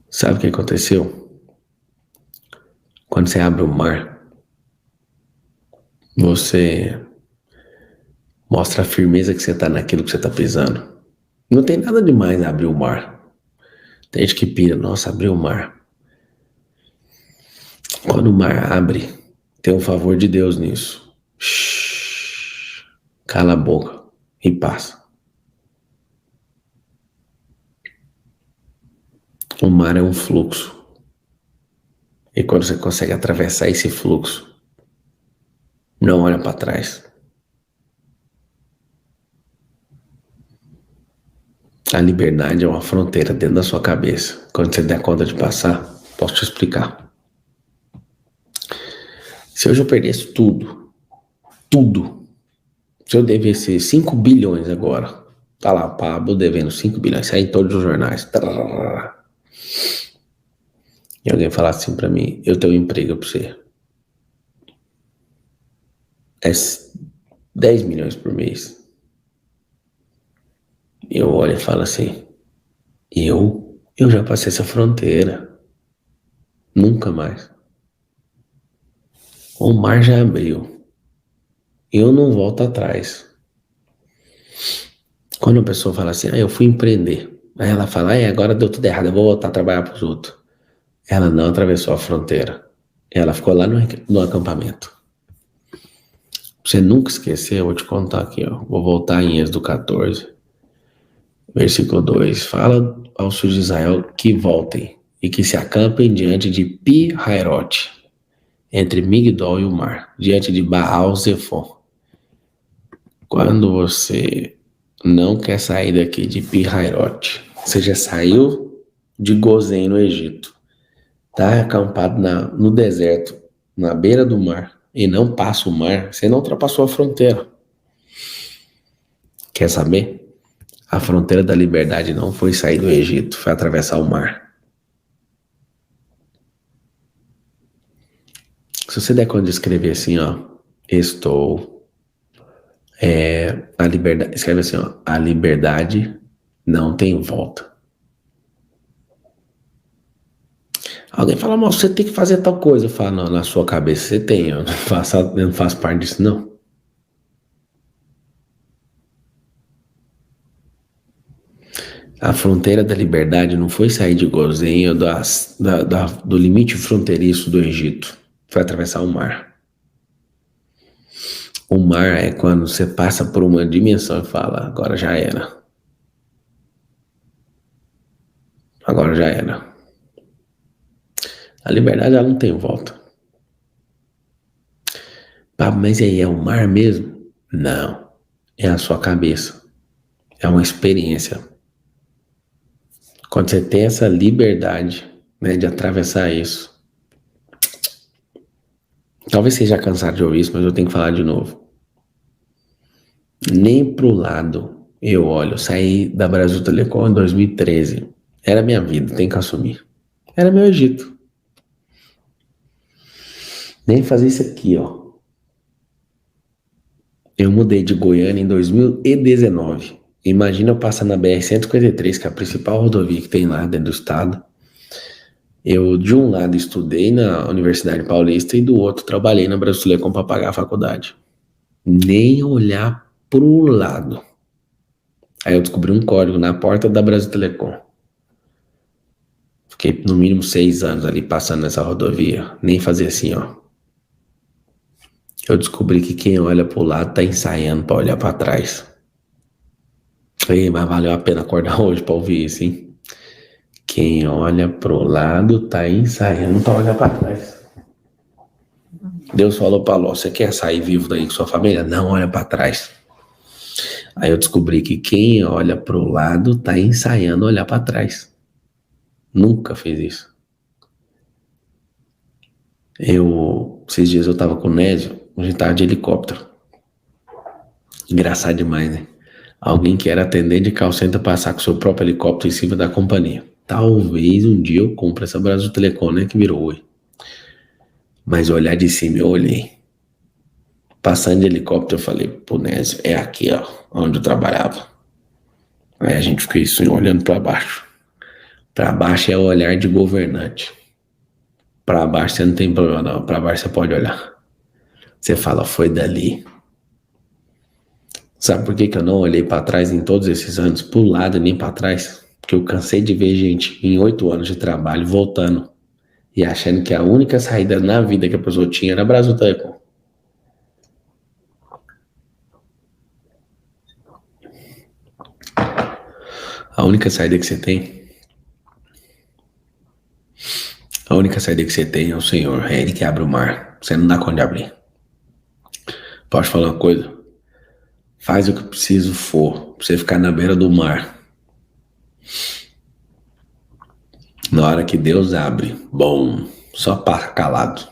Sabe o que aconteceu? Quando você abre o mar, você mostra a firmeza que você está naquilo que você está pisando. Não tem nada demais abrir o mar. Tem gente que pira, nossa, abriu o mar. Quando o mar abre, tem um favor de Deus nisso. Shhh, cala a boca e passa. O mar é um fluxo. E quando você consegue atravessar esse fluxo, não olha para trás. A liberdade é uma fronteira dentro da sua cabeça. Quando você der conta de passar, posso te explicar. Se hoje eu perdesse tudo, se eu devesse 5 bilhões agora, tá lá, Pablo devendo 5 bilhões, sai em todos os jornais, e alguém falasse assim pra mim, eu tenho um emprego pra você, é 10 milhões por mês, eu olho e falo assim, eu já passei essa fronteira, nunca mais. O mar já abriu, eu não volto atrás. Quando a pessoa fala assim, eu fui empreender, aí ela fala, agora deu tudo errado, eu vou voltar a trabalhar pros outros. Ela não atravessou a fronteira, ela ficou lá no acampamento. Pra você nunca esquecer, eu vou te contar aqui, ó. Vou voltar em Êxodo 14, versículo 2. Fala aos filhos de Israel que voltem e que se acampem diante de Pi-Hairote, entre Migdol e o mar, diante de Baal-Zephon. Quando você não quer sair daqui de Pi-Hairote, você já saiu de Gozém no Egito, tá acampado no deserto, na beira do mar, e não passa o mar, você não ultrapassou a fronteira. Quer saber? A fronteira da liberdade não foi sair do Egito, foi atravessar o mar. Se você der conta de escrever assim, ó, a liberdade, escreve assim, ó, a liberdade não tem volta. Alguém fala, mas você tem que fazer tal coisa. Eu falo, não, na sua cabeça você tem, eu não faço parte disso, não. A fronteira da liberdade não foi sair de Gozém ou do limite fronteiriço do Egito. Foi atravessar o mar. O mar é quando você passa por uma dimensão e fala, agora já era. Agora já era. A liberdade, ela não tem volta. Ah, mas aí é o mar mesmo? Não. É a sua cabeça. É uma experiência. Quando você tem essa liberdade, né, de atravessar isso. Talvez seja cansado de ouvir isso, mas eu tenho que falar de novo. Nem pro lado eu olho. Eu saí da Brasil Telecom em 2013. Era minha vida, tem que assumir. Era meu Egito. Nem fazer isso aqui, ó. Eu mudei de Goiânia em 2019. Imagina eu passar na BR-153, que é a principal rodovia que tem lá dentro do estado. Eu, de um lado, estudei na Universidade Paulista e do outro, trabalhei na Brasileirão para pagar a faculdade. Nem olhar pro lado. Aí eu descobri um código na porta da Brasil Telecom. Fiquei no mínimo 6 anos ali passando nessa rodovia. Nem fazia assim, ó. Eu descobri que quem olha pro lado tá ensaiando pra olhar pra trás. Ei, mas valeu a pena acordar hoje pra ouvir isso, hein? Quem olha pro lado tá ensaiando pra olhar pra trás. Deus falou pra Ló, você quer sair vivo daí com sua família? Não, olha pra trás. Aí eu descobri que quem olha pro lado tá ensaiando olhar pra trás. Nunca fez isso. Esses dias eu tava com o Nésio, a gente tava de helicóptero. Engraçado demais, né? Alguém que era atendente de call center passar com seu próprio helicóptero em cima da companhia. Talvez um dia eu compre essa Brasil Telecom, né? Que virou Oi. Mas olhar de cima eu olhei. Passando de helicóptero eu falei, pô, Nésio, é aqui, ó, onde eu trabalhava. Aí a gente ficou isso olhando pra baixo. Pra baixo é o olhar de governante. Pra baixo você não tem problema não, pra baixo você pode olhar. Você fala, foi dali. Sabe por que que eu não olhei pra trás em todos esses anos? Pro lado e nem pra trás? Porque eu cansei de ver gente em 8 anos de trabalho voltando e achando que a única saída na vida que a pessoa tinha era Brasil Telecom. A única saída que você tem, a única saída que você tem é o Senhor, é Ele que abre o mar. Você não dá conta de abrir. Posso falar uma coisa? Faz o que preciso for, pra você ficar na beira do mar. Na hora que Deus abre, bom, só passa calado.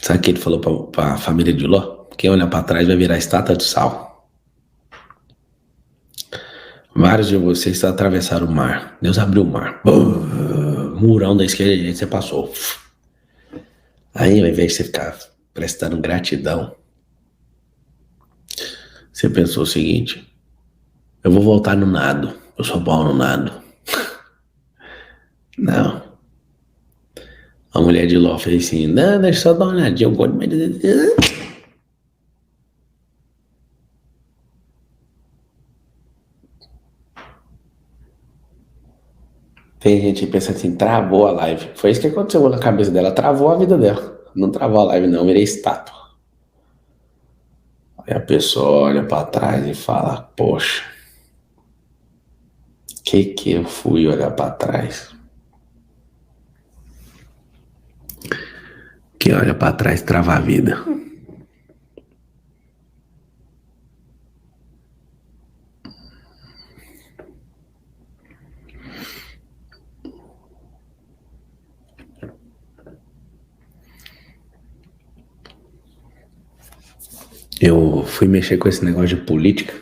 Sabe o que ele falou pra família de Ló? Quem olhar pra trás vai virar estátua de sal. Vários de vocês atravessaram o mar. Deus abriu o mar. Murão da esquerda e da direita, você passou. Aí, ao invés de você ficar prestando gratidão, você pensou o seguinte: eu vou voltar no nado. Eu sou bom no nado. Não. A mulher de Ló fez assim: não, deixa eu só dar uma olhadinha. Eu gosto de... Tem gente que pensa assim, travou a live. Foi isso que aconteceu na cabeça dela, travou a vida dela. Não travou a live não, virei estátua. Aí a pessoa olha pra trás e fala, poxa, que eu fui olhar pra trás? Quem olha pra trás trava a vida. Eu fui mexer com esse negócio de política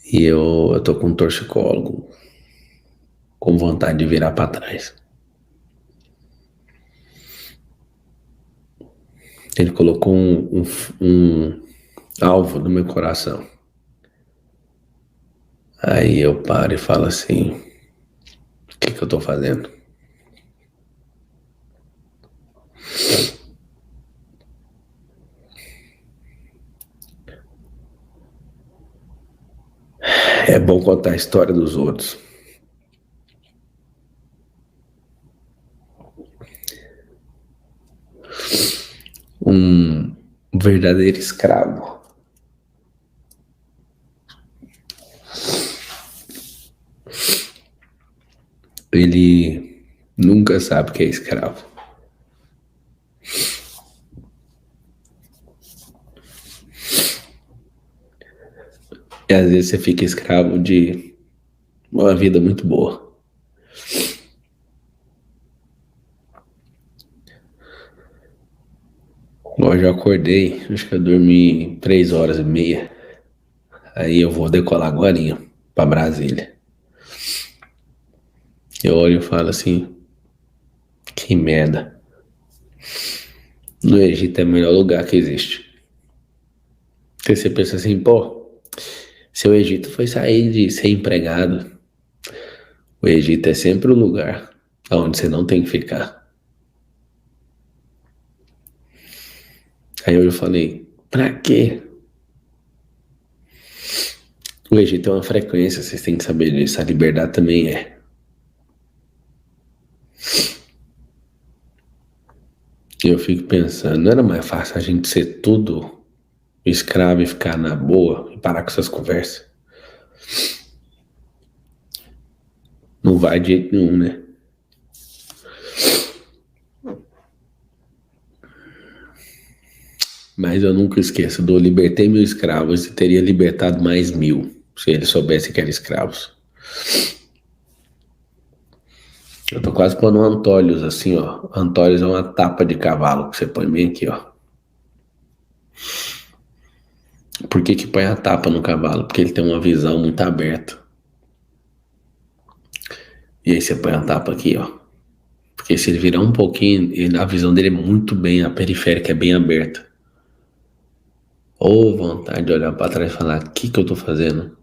e eu tô com um torcicólogo com vontade de virar pra trás. Ele colocou um alvo no meu coração. Aí eu paro e falo assim, o que eu tô fazendo? É bom contar a história dos outros. Um verdadeiro escravo ele nunca sabe o que é escravo. E às vezes você fica escravo de uma vida muito boa. Hoje eu acordei, acho que eu dormi 3 horas e meia. Aí eu vou decolar agorinha pra Brasília. Eu olho e falo assim, que merda. No Egito é o melhor lugar que existe. Porque você pensa assim, pô, se o Egito foi sair de ser empregado, o Egito é sempre o lugar onde você não tem que ficar. Aí eu falei, pra quê? O Egito é uma frequência, vocês têm que saber disso. A liberdade também é. E eu fico pensando, não era mais fácil a gente ser tudo escravo e ficar na boa e parar com essas conversas? Não vai de jeito nenhum, né? Mas eu nunca esqueço do libertei 1.000 escravos e teria libertado mais 1.000 se eles soubessem que eram escravos. Eu tô quase pondo um Antólios assim, ó. Antólios é uma tapa de cavalo que você põe bem aqui, ó. Por que que põe a tapa no cavalo? Porque ele tem uma visão muito aberta. E aí você põe a tapa aqui, ó. Porque se ele virar um pouquinho, a visão dele é muito bem, a periférica é bem aberta. Ou vontade de olhar pra trás e falar, o que que eu tô fazendo?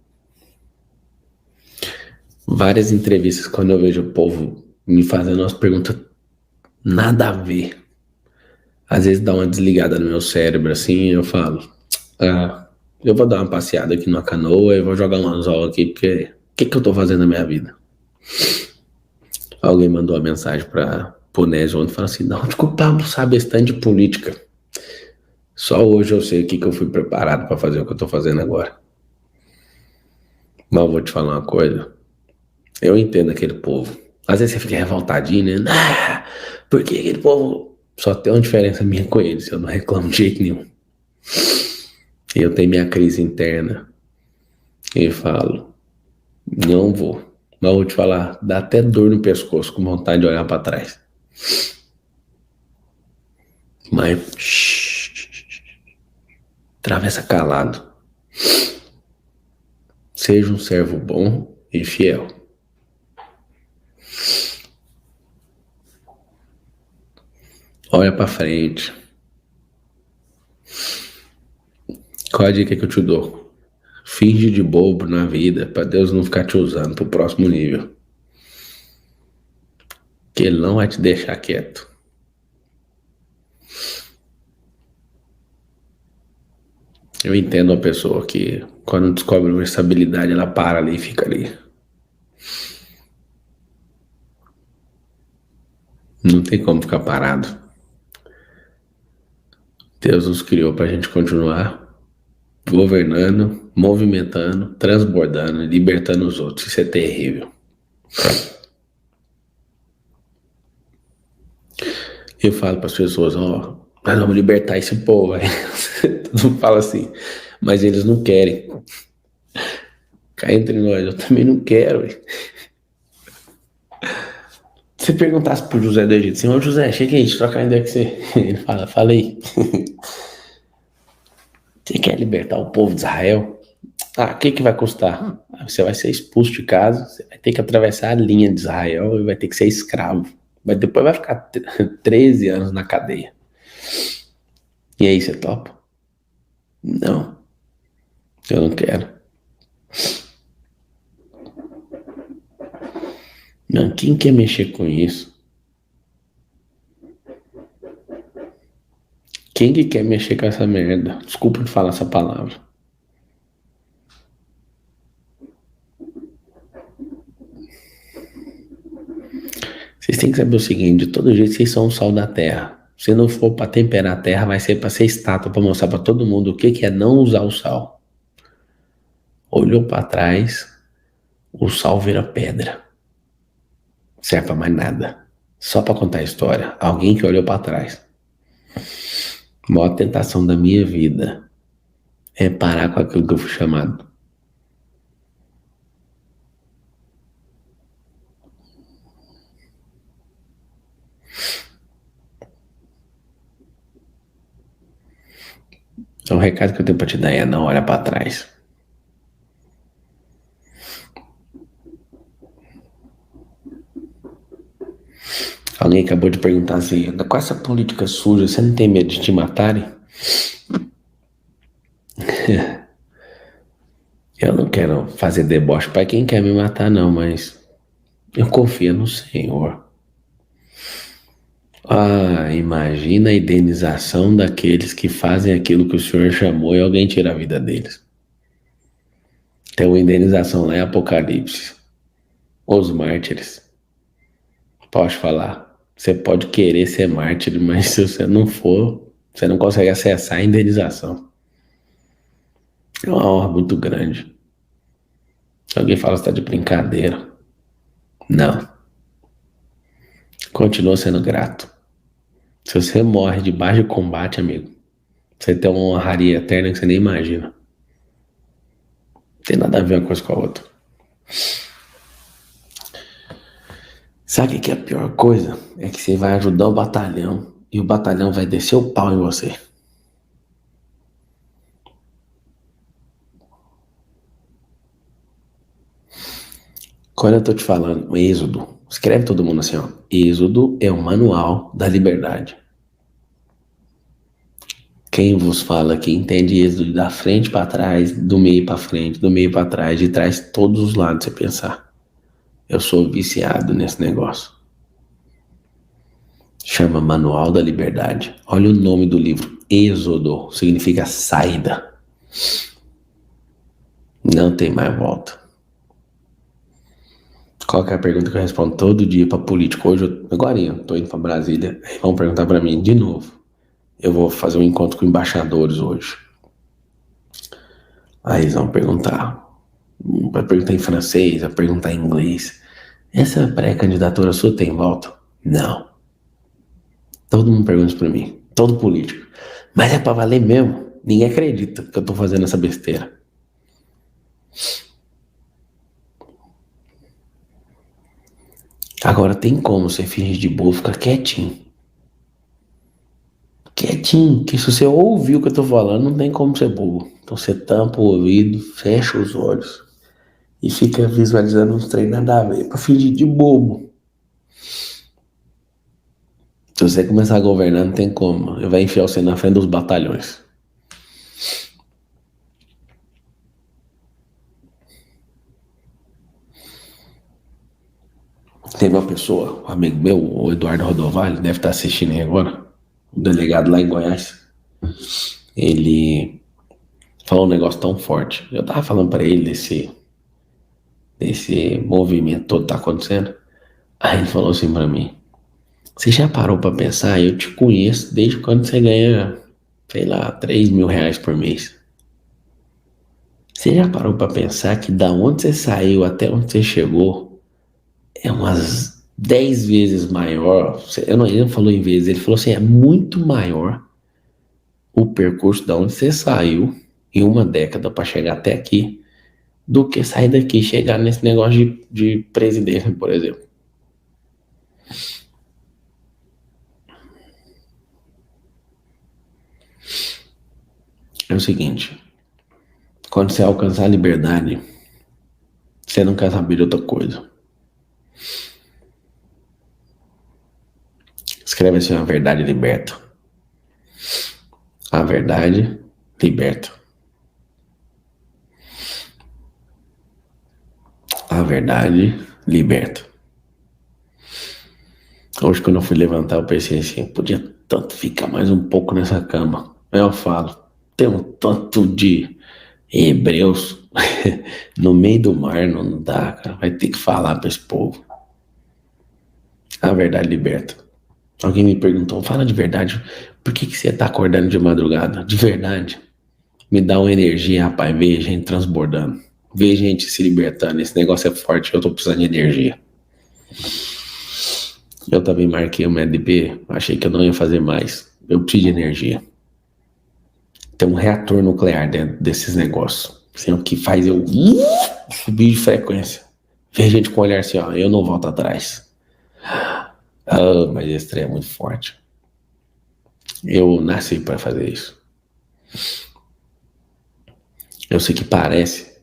Várias entrevistas, quando eu vejo o povo me fazendo umas perguntas nada a ver. Às vezes dá uma desligada no meu cérebro, assim, e eu falo, eu vou dar uma passeada aqui numa canoa e vou jogar um anzol aqui, porque o que que eu tô fazendo na minha vida? Alguém mandou uma mensagem pro Nésio ontem e falou assim, não, desculpa, Pablo sabe esse tanto de política. Só hoje eu sei o que que eu fui preparado pra fazer o que eu tô fazendo agora. Mas eu vou te falar uma coisa, eu entendo aquele povo. Às vezes você fica revoltadinho, né? Porque aquele povo só tem uma diferença minha com eles, eu não reclamo de jeito nenhum. Eu tenho minha crise interna e falo, não vou. Mas eu vou te falar, dá até dor no pescoço com vontade de olhar pra trás. Mas travessa calado. Seja um servo bom e fiel. Olha pra frente. Qual a dica que eu te dou? Finge de bobo na vida pra Deus não ficar te usando pro próximo nível. Que Ele não vai te deixar quieto. Eu entendo uma pessoa que quando descobre uma estabilidade ela para ali e fica ali. Não tem como ficar parado. Deus nos criou pra gente continuar governando, movimentando, transbordando, libertando os outros. Isso é terrível. Eu falo para as pessoas, ó, nós vamos libertar esse povo. Aí todo mundo fala assim, mas eles não querem. Cá entre nós, eu também não quero. Se você perguntasse pro José do Egito, assim, ô José, chega aí, trocar ideia com você. Ele fala, falei. Você quer libertar o povo de Israel? O que que vai custar? Você vai ser expulso de casa, você vai ter que atravessar a linha de Israel e vai ter que ser escravo. Mas depois vai ficar 13 anos na cadeia. E aí, você topa? Não, eu não quero. Não, quem quer mexer com isso? Quem que quer mexer com essa merda? Desculpa de falar essa palavra. Vocês têm que saber o seguinte, de todo jeito vocês são o sal da terra. Se não for para temperar a terra, vai ser para ser estátua, para mostrar para todo mundo o que que é não usar o sal. Olhou para trás, o sal vira pedra. serve pra mais nada. Só pra contar a história. Alguém que olhou pra trás. A maior tentação da minha vida é parar com aquilo que eu fui chamado. Então, o recado que eu tenho pra te dar é não olha pra trás. Alguém acabou de perguntar assim, com essa política suja, você não tem medo de te matarem? Eu não quero fazer deboche pra quem quer me matar não, mas eu confio no Senhor. Ah, imagina a indenização daqueles que fazem aquilo que o Senhor chamou e alguém tira a vida deles. Tem uma indenização lá em Apocalipse. Os mártires. Pode falar. Você pode querer ser mártir, mas se você não for, você não consegue acessar a indenização. É uma honra muito grande. Alguém fala que está de brincadeira. Não. Continua sendo grato. Se você morre debaixo de combate, amigo, você tem uma honraria eterna que você nem imagina. Não tem nada a ver uma coisa com a outra. Sabe o que é a pior coisa? É que você vai ajudar o batalhão e o batalhão vai descer o pau em você. Quando eu tô te falando, Êxodo, escreve todo mundo assim, ó. Êxodo é o manual da liberdade. Quem vos fala que entende Êxodo da frente para trás, do meio para frente, do meio para trás, de trás todos os lados você pensar. Eu sou viciado nesse negócio. Chama Manual da Liberdade. Olha o nome do livro. Êxodo significa saída. Não tem mais volta. Qual que é a pergunta que eu respondo todo dia para político? Hoje, agora eu tô indo para Brasília, aí vão perguntar para mim de novo. Eu vou fazer um encontro com embaixadores hoje. Aí eles vão perguntar. Vai perguntar em francês, vai perguntar em inglês. Essa pré-candidatura sua tem volta? Não. Todo mundo pergunta isso pra mim. Todo político. Mas é pra valer mesmo. Ninguém acredita que eu tô fazendo essa besteira. Agora tem como você fingir de bobo, ficar quietinho. Quietinho, que se você ouvir o que eu tô falando, não tem como ser bobo. Então você tampa o ouvido, fecha os olhos e fica visualizando uns treinos nada a ver pra fingir de bobo. Se você começar a governar, não tem como. Vai enfiar você na frente dos batalhões. Teve uma pessoa, um amigo meu, o Eduardo Rodovalho, deve estar assistindo aí agora, o delegado lá em Goiás. Ele falou um negócio tão forte. Eu tava falando pra ele desse movimento todo que tá acontecendo. Aí ele falou assim pra mim: você já parou pra pensar? Eu te conheço desde quando você ganha, sei lá, 3.000 reais por mês. Você já parou pra pensar que da onde você saiu até onde você chegou é umas 10 vezes maior? Ele não falou em vezes, ele falou assim: é muito maior o percurso da onde você saiu em uma década pra chegar até aqui do que sair daqui e chegar nesse negócio de presidência, por exemplo. É o seguinte, quando você alcançar a liberdade, você não quer saber de outra coisa. Escreve assim: a verdade liberta. A verdade liberta. A verdade liberta. Hoje, quando eu fui levantar, eu pensei assim: podia tanto ficar mais um pouco nessa cama. Aí eu falo: tem um tanto de hebreus no meio do mar, não dá, cara. Vai ter que falar pra esse povo. A verdade liberta. Alguém me perguntou: fala de verdade, por que você tá acordando de madrugada? De verdade. Me dá uma energia, rapaz, ver gente transbordando. Ver gente se libertando. Esse negócio é forte, eu tô precisando de energia. Eu também marquei o MDP, achei que eu não ia fazer mais. Eu preciso de energia. Tem um reator nuclear dentro desses negócios. Assim, o que faz eu subir de frequência. Ver gente com o olhar assim, ó, eu não volto atrás. Ah, mas esse trem é muito forte. Eu nasci para fazer isso. Eu sei que parece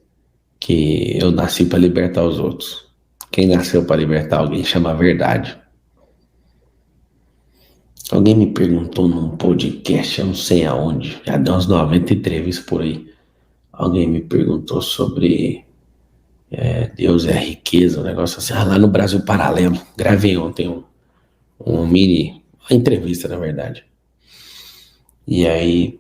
que eu nasci para libertar os outros. Quem nasceu para libertar alguém chama verdade. Alguém me perguntou num podcast, eu não sei aonde, já deu uns 90 entrevistas por aí. Alguém me perguntou sobre Deus é riqueza, um negócio assim. Ah, lá no Brasil Paralelo. Gravei ontem um mini, uma entrevista, na verdade. E aí,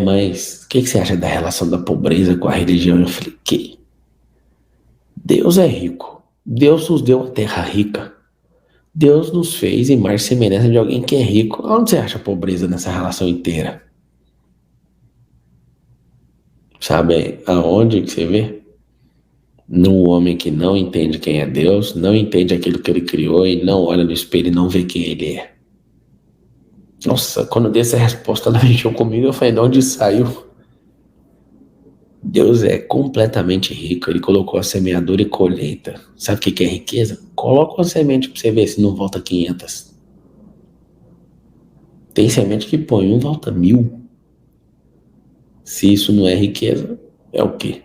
mas o que você acha da relação da pobreza com a religião? Eu falei, que Deus é rico. Deus nos deu a terra rica. Deus nos fez em mais semelhança de alguém que é rico. Onde você acha a pobreza nessa relação inteira? Sabe aonde que você vê? No homem que não entende quem é Deus, não entende aquilo que ele criou e não olha no espelho e não vê quem ele é. Nossa, quando eu dei essa resposta, ela mexeu comigo. Eu falei, de onde saiu? Deus é completamente rico. Ele colocou a semeadura e colheita. Sabe o que é riqueza? Coloca uma semente pra você ver se não volta 500. Tem semente que põe um, volta 1000. Se isso não é riqueza, é o quê?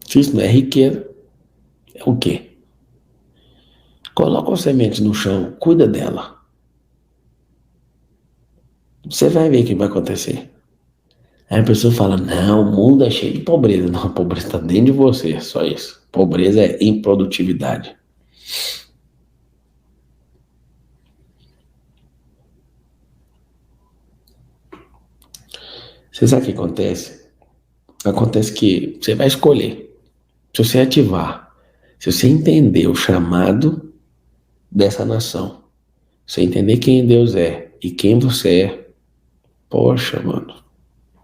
Se isso não é riqueza, é o quê? Coloca uma semente no chão, cuida dela. Você vai ver o que vai acontecer. Aí a pessoa fala, não, o mundo é cheio de pobreza. Não, a pobreza está dentro de você, só isso. Pobreza é improdutividade. Você sabe o que acontece? Acontece que você vai escolher. Se você ativar, se você entender o chamado dessa nação, se você entender quem Deus é e quem você é, poxa, mano,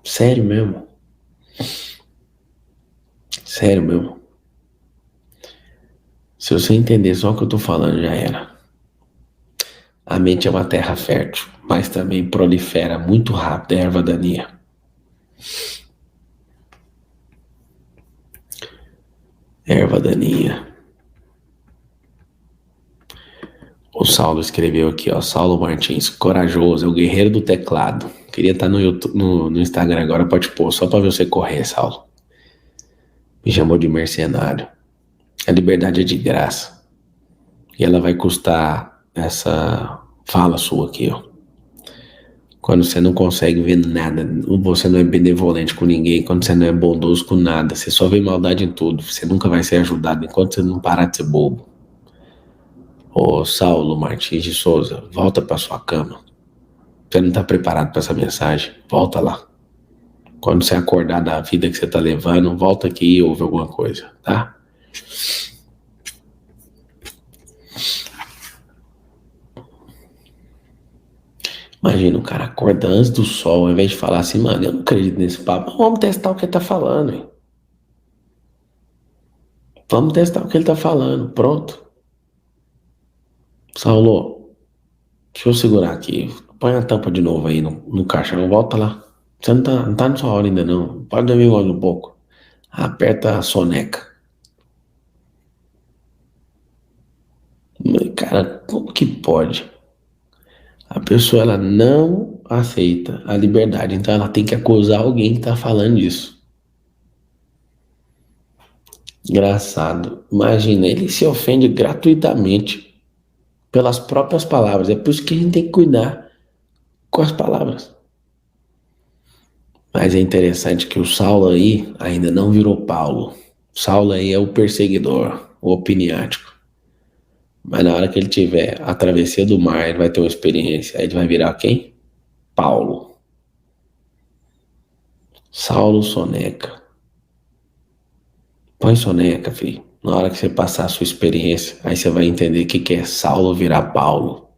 sério mesmo, sério mesmo. Se você entender só o que eu tô falando, já era. A mente é uma terra fértil, mas também prolifera muito rápido a erva daninha. Erva daninha. O Saulo escreveu aqui, ó. Saulo Martins, corajoso, é o guerreiro do teclado. Queria estar no, YouTube, no Instagram agora, pode pôr, só pra ver você correr, Saulo. Me chamou de mercenário. A liberdade é de graça. E ela vai custar essa fala sua aqui, ó. Quando você não consegue ver nada, você não é benevolente com ninguém, quando você não é bondoso com nada, você só vê maldade em tudo, você nunca vai ser ajudado enquanto você não parar de ser bobo. Ô Saulo Martins de Souza, volta pra sua cama. Você não tá preparado pra essa mensagem, volta lá. Quando você acordar da vida que você tá levando, volta aqui e ouve alguma coisa, tá? Imagina, o cara acorda antes do sol, ao invés de falar assim, mano, eu não acredito nesse papo. Vamos testar o que ele tá falando, hein? Vamos testar o que ele tá falando. Pronto. Saulo, deixa eu segurar aqui. Põe a tampa de novo aí no caixão. Volta lá. Você não tá na sua hora ainda, não. Pode dormir mais um pouco. Aperta a soneca. Mas, cara, como que pode? A pessoa, ela não aceita a liberdade. Então, ela tem que acusar alguém que tá falando isso. Engraçado. Imagina, ele se ofende gratuitamente pelas próprias palavras. É por isso que a gente tem que cuidar com as palavras. Mas é interessante que o Saulo aí ainda não virou Paulo. Saulo aí é o perseguidor, o opiniático. Mas na hora que ele tiver a travessia do mar, ele vai ter uma experiência. Aí ele vai virar quem? Paulo. Saulo Soneca. Põe Soneca, filho. Na hora que você passar a sua experiência, aí você vai entender o que é Saulo virar Paulo.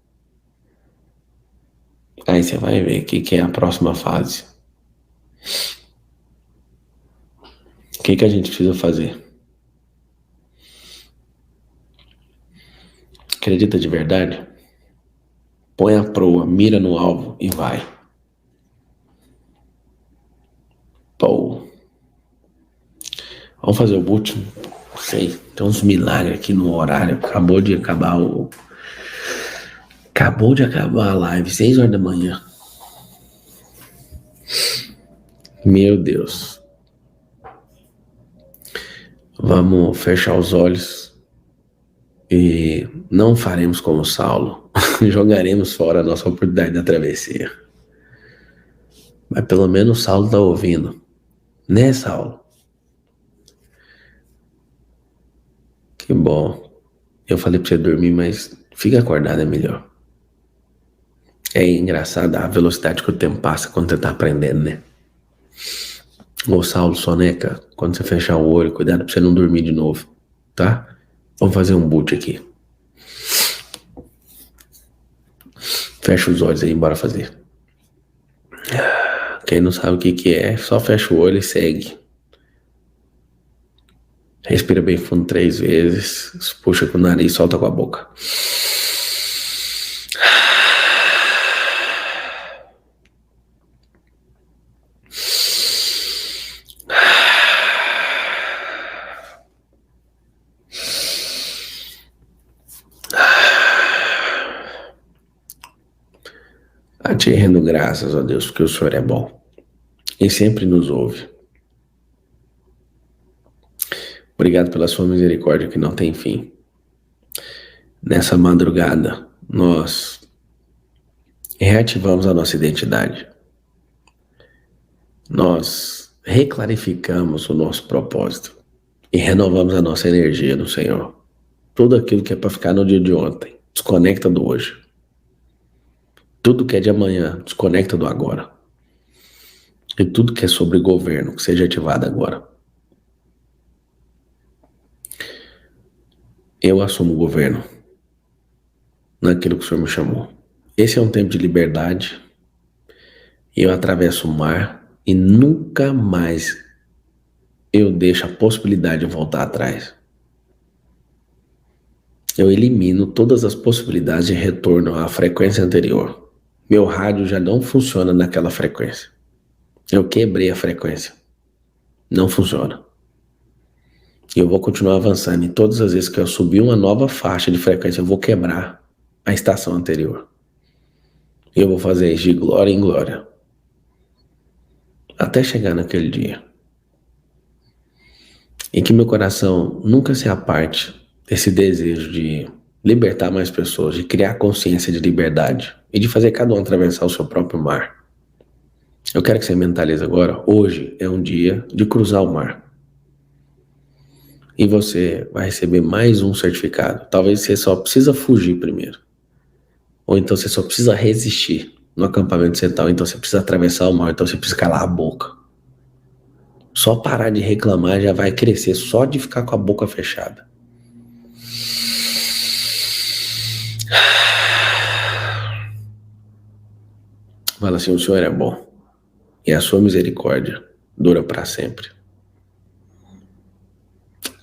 Aí você vai ver o que é a próxima fase. O que a gente precisa fazer? Acredita de verdade? Põe a proa, mira no alvo e vai. Pô. Vamos fazer o boot? Não sei. Tem uns milagres aqui no horário. Acabou de acabar a live, 6 horas da manhã. Meu Deus. Vamos fechar os olhos e não faremos como Saulo. Jogaremos fora a nossa oportunidade da travessia. Mas pelo menos Saulo tá ouvindo. Né, Saulo? Que bom. Eu falei pra você dormir, mas fica acordado é melhor. É engraçado a velocidade que o tempo passa quando você tá aprendendo, né? Ô Saulo, soneca, quando você fechar o olho, cuidado pra você não dormir de novo, tá? Vamos fazer um boot aqui. Fecha os olhos aí, bora fazer. Quem não sabe o que é, só fecha o olho e segue. Respira bem fundo 3 vezes, puxa com o nariz, solta com a boca. A te rendo graças, ó Deus, porque o Senhor é bom e sempre nos ouve. Obrigado pela sua misericórdia que não tem fim. Nessa madrugada, nós reativamos a nossa identidade. Nós reclarificamos o nosso propósito e renovamos a nossa energia no Senhor. Tudo aquilo que é para ficar no dia de ontem, desconecta do hoje. Tudo que é de amanhã, desconecta do agora. E tudo que é sobre governo, que seja ativado agora. Eu assumo o governo naquilo que o Senhor me chamou. Esse é um tempo de liberdade. Eu atravesso o mar e nunca mais eu deixo a possibilidade de voltar atrás. Eu elimino todas as possibilidades de retorno à frequência anterior. Meu rádio já não funciona naquela frequência. Eu quebrei a frequência. Não funciona. E eu vou continuar avançando. E todas as vezes que eu subir uma nova faixa de frequência, eu vou quebrar a estação anterior. E eu vou fazer isso de glória em glória. Até chegar naquele dia. E que meu coração nunca se aparte desse desejo de libertar mais pessoas, de criar consciência de liberdade e de fazer cada um atravessar o seu próprio mar. Eu quero que você mentalize agora, hoje é um dia de cruzar o mar. E você vai receber mais um certificado. Talvez você só precisa fugir primeiro. Ou então você só precisa resistir no acampamento central. Então você precisa atravessar o mar. Então você precisa calar a boca. Só parar de reclamar já vai crescer só de ficar com a boca fechada. Fala assim, o Senhor é bom. E a sua misericórdia dura para sempre.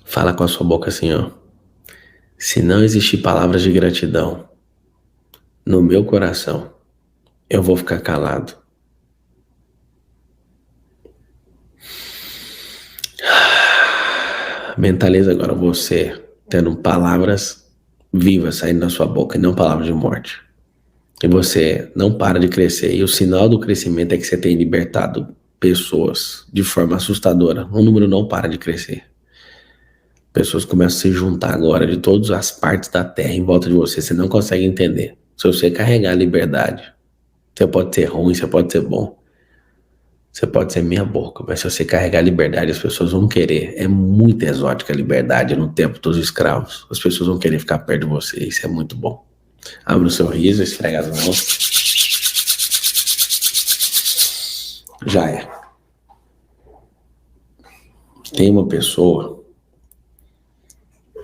Fala com a sua boca assim, ó. Se não existir palavras de gratidão no meu coração, eu vou ficar calado. Mentaliza agora você tendo palavras vivas saindo da sua boca e não palavras de morte. E você não para de crescer. E o sinal do crescimento é que você tem libertado pessoas de forma assustadora. O número não para de crescer. Pessoas começam a se juntar agora de todas as partes da terra em volta de você. Você não consegue entender. Se você carregar a liberdade, você pode ser ruim, você pode ser bom. Você pode ser meia boca, mas se você carregar a liberdade, as pessoas vão querer. É muito exótica a liberdade no tempo dos escravos. As pessoas vão querer ficar perto de você. Isso é muito bom. Abre o seu riso, esfrega as mãos. Já é. Tem uma pessoa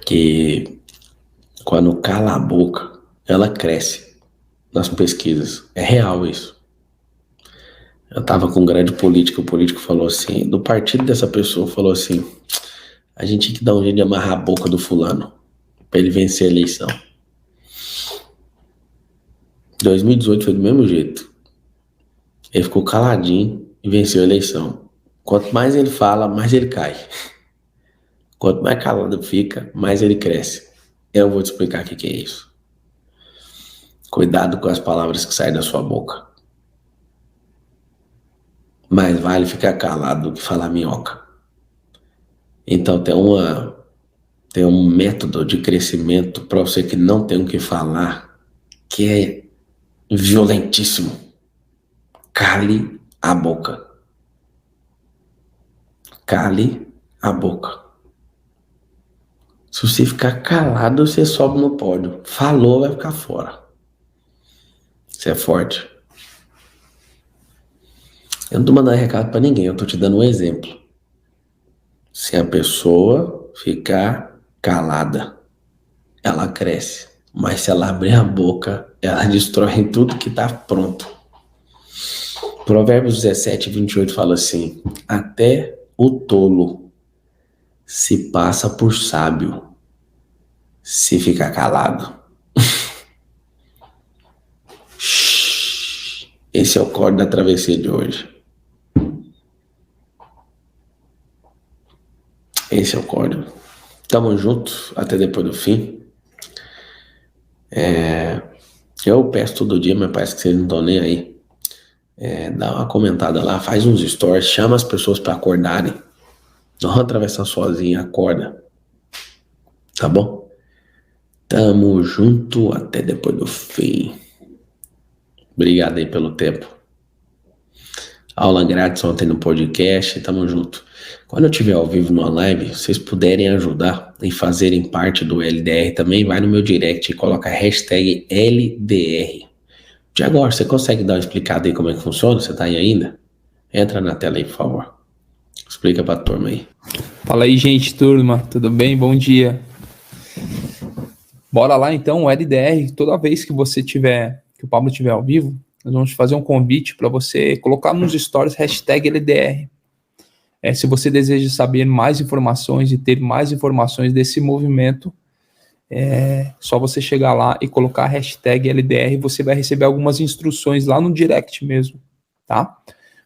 que, quando cala a boca, ela cresce nas pesquisas. É real isso. Eu tava com um grande político, o político falou assim, do partido dessa pessoa, falou assim, a gente tinha que dar um jeito de amarrar a boca do fulano, pra ele vencer a eleição. 2018 foi do mesmo jeito. Ele ficou caladinho e venceu a eleição. Quanto mais ele fala, mais ele cai. Quanto mais calado fica, mais ele cresce. Eu vou te explicar o que é isso. Cuidado com as palavras que saem da sua boca. Mais vale ficar calado do que falar minhoca. Então tem um método de crescimento para você que não tem o que falar, que é violentíssimo. Cale a boca. Cale a boca. Se você ficar calado, você sobe no pódio. Falou, vai ficar fora. Você é forte. Eu não tô mandando recado pra ninguém, eu tô te dando um exemplo. Se a pessoa ficar calada, ela cresce. Mas se ela abrir a boca, ela destrói tudo que tá pronto. Provérbios 17:28 fala assim: até o tolo se passa por sábio se ficar calado. Esse é o código da travessia de hoje. Esse é o código. Tamo juntos até depois do fim. Eu peço todo dia, mas parece que vocês não estão nem aí. Dá uma comentada lá, faz uns stories, chama as pessoas pra acordarem. Não vão atravessar sozinho, acorda. Tá bom? Tamo junto até depois do fim. Obrigado aí pelo tempo. Aula grátis ontem no podcast, tamo junto. Quando eu estiver ao vivo numa live, vocês puderem ajudar e fazerem parte do LDR também, vai no meu direct e coloca a hashtag LDR. Tiago, você consegue dar uma explicada aí como é que funciona? Você tá aí ainda? Entra na tela aí, por favor. Explica pra turma aí.
Fala aí, gente, turma, tudo bem? Bom dia. Bora lá então, o LDR, toda vez que você tiver, que o Pablo estiver ao vivo, nós vamos fazer um convite para você colocar nos stories hashtag LDR. Se você deseja saber mais informações e ter mais informações desse movimento, só você chegar lá e colocar a hashtag LDR, você vai receber algumas instruções lá no direct mesmo, tá?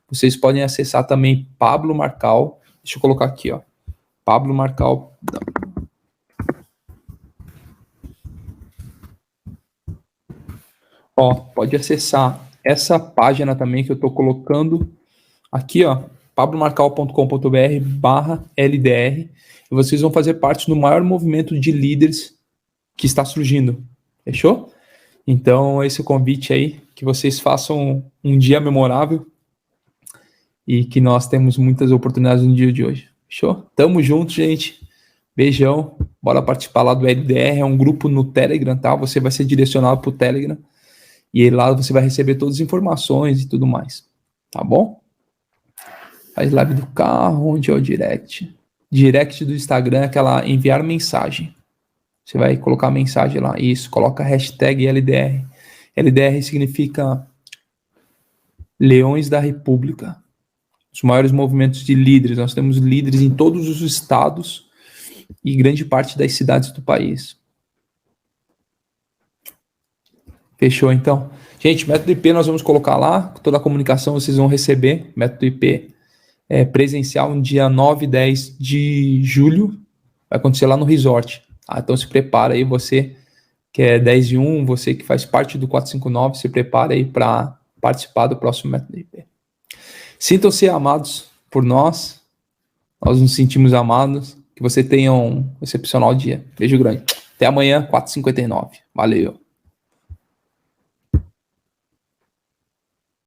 Vocês podem acessar também Pablo Marcal, deixa eu colocar aqui, ó, Pablo Marcal. Ó, pode acessar essa página também que eu estou colocando aqui, ó, pablomarcal.com.br/LDR, e vocês vão fazer parte do maior movimento de líderes que está surgindo, fechou? Então, esse é o convite aí, que vocês façam um dia memorável e que nós temos muitas oportunidades no dia de hoje, fechou? Tamo junto, gente. Beijão. Bora participar lá do LDR, é um grupo no Telegram, tá? Você vai ser direcionado pro Telegram e lá você vai receber todas as informações e tudo mais, tá bom? Faz live do carro, onde é o direct? Direct do Instagram é aquela enviar mensagem. Você vai colocar a mensagem lá, isso, coloca a hashtag LDR. LDR significa Leões da República. Os maiores movimentos de líderes. Nós temos líderes em todos os estados e grande parte das cidades do país. Fechou, então? Gente, método IP nós vamos colocar lá. Toda a comunicação vocês vão receber. Método IP presencial no dia 9 e 10 de julho. Vai acontecer lá no resort. Então se prepara aí, você que é 10 e 1, você que faz parte do 459, se prepara aí para participar do próximo método IP. Sintam-se amados por nós. Nós nos sentimos amados. Que você tenha um excepcional dia. Beijo grande. Até amanhã, 4h59. Valeu.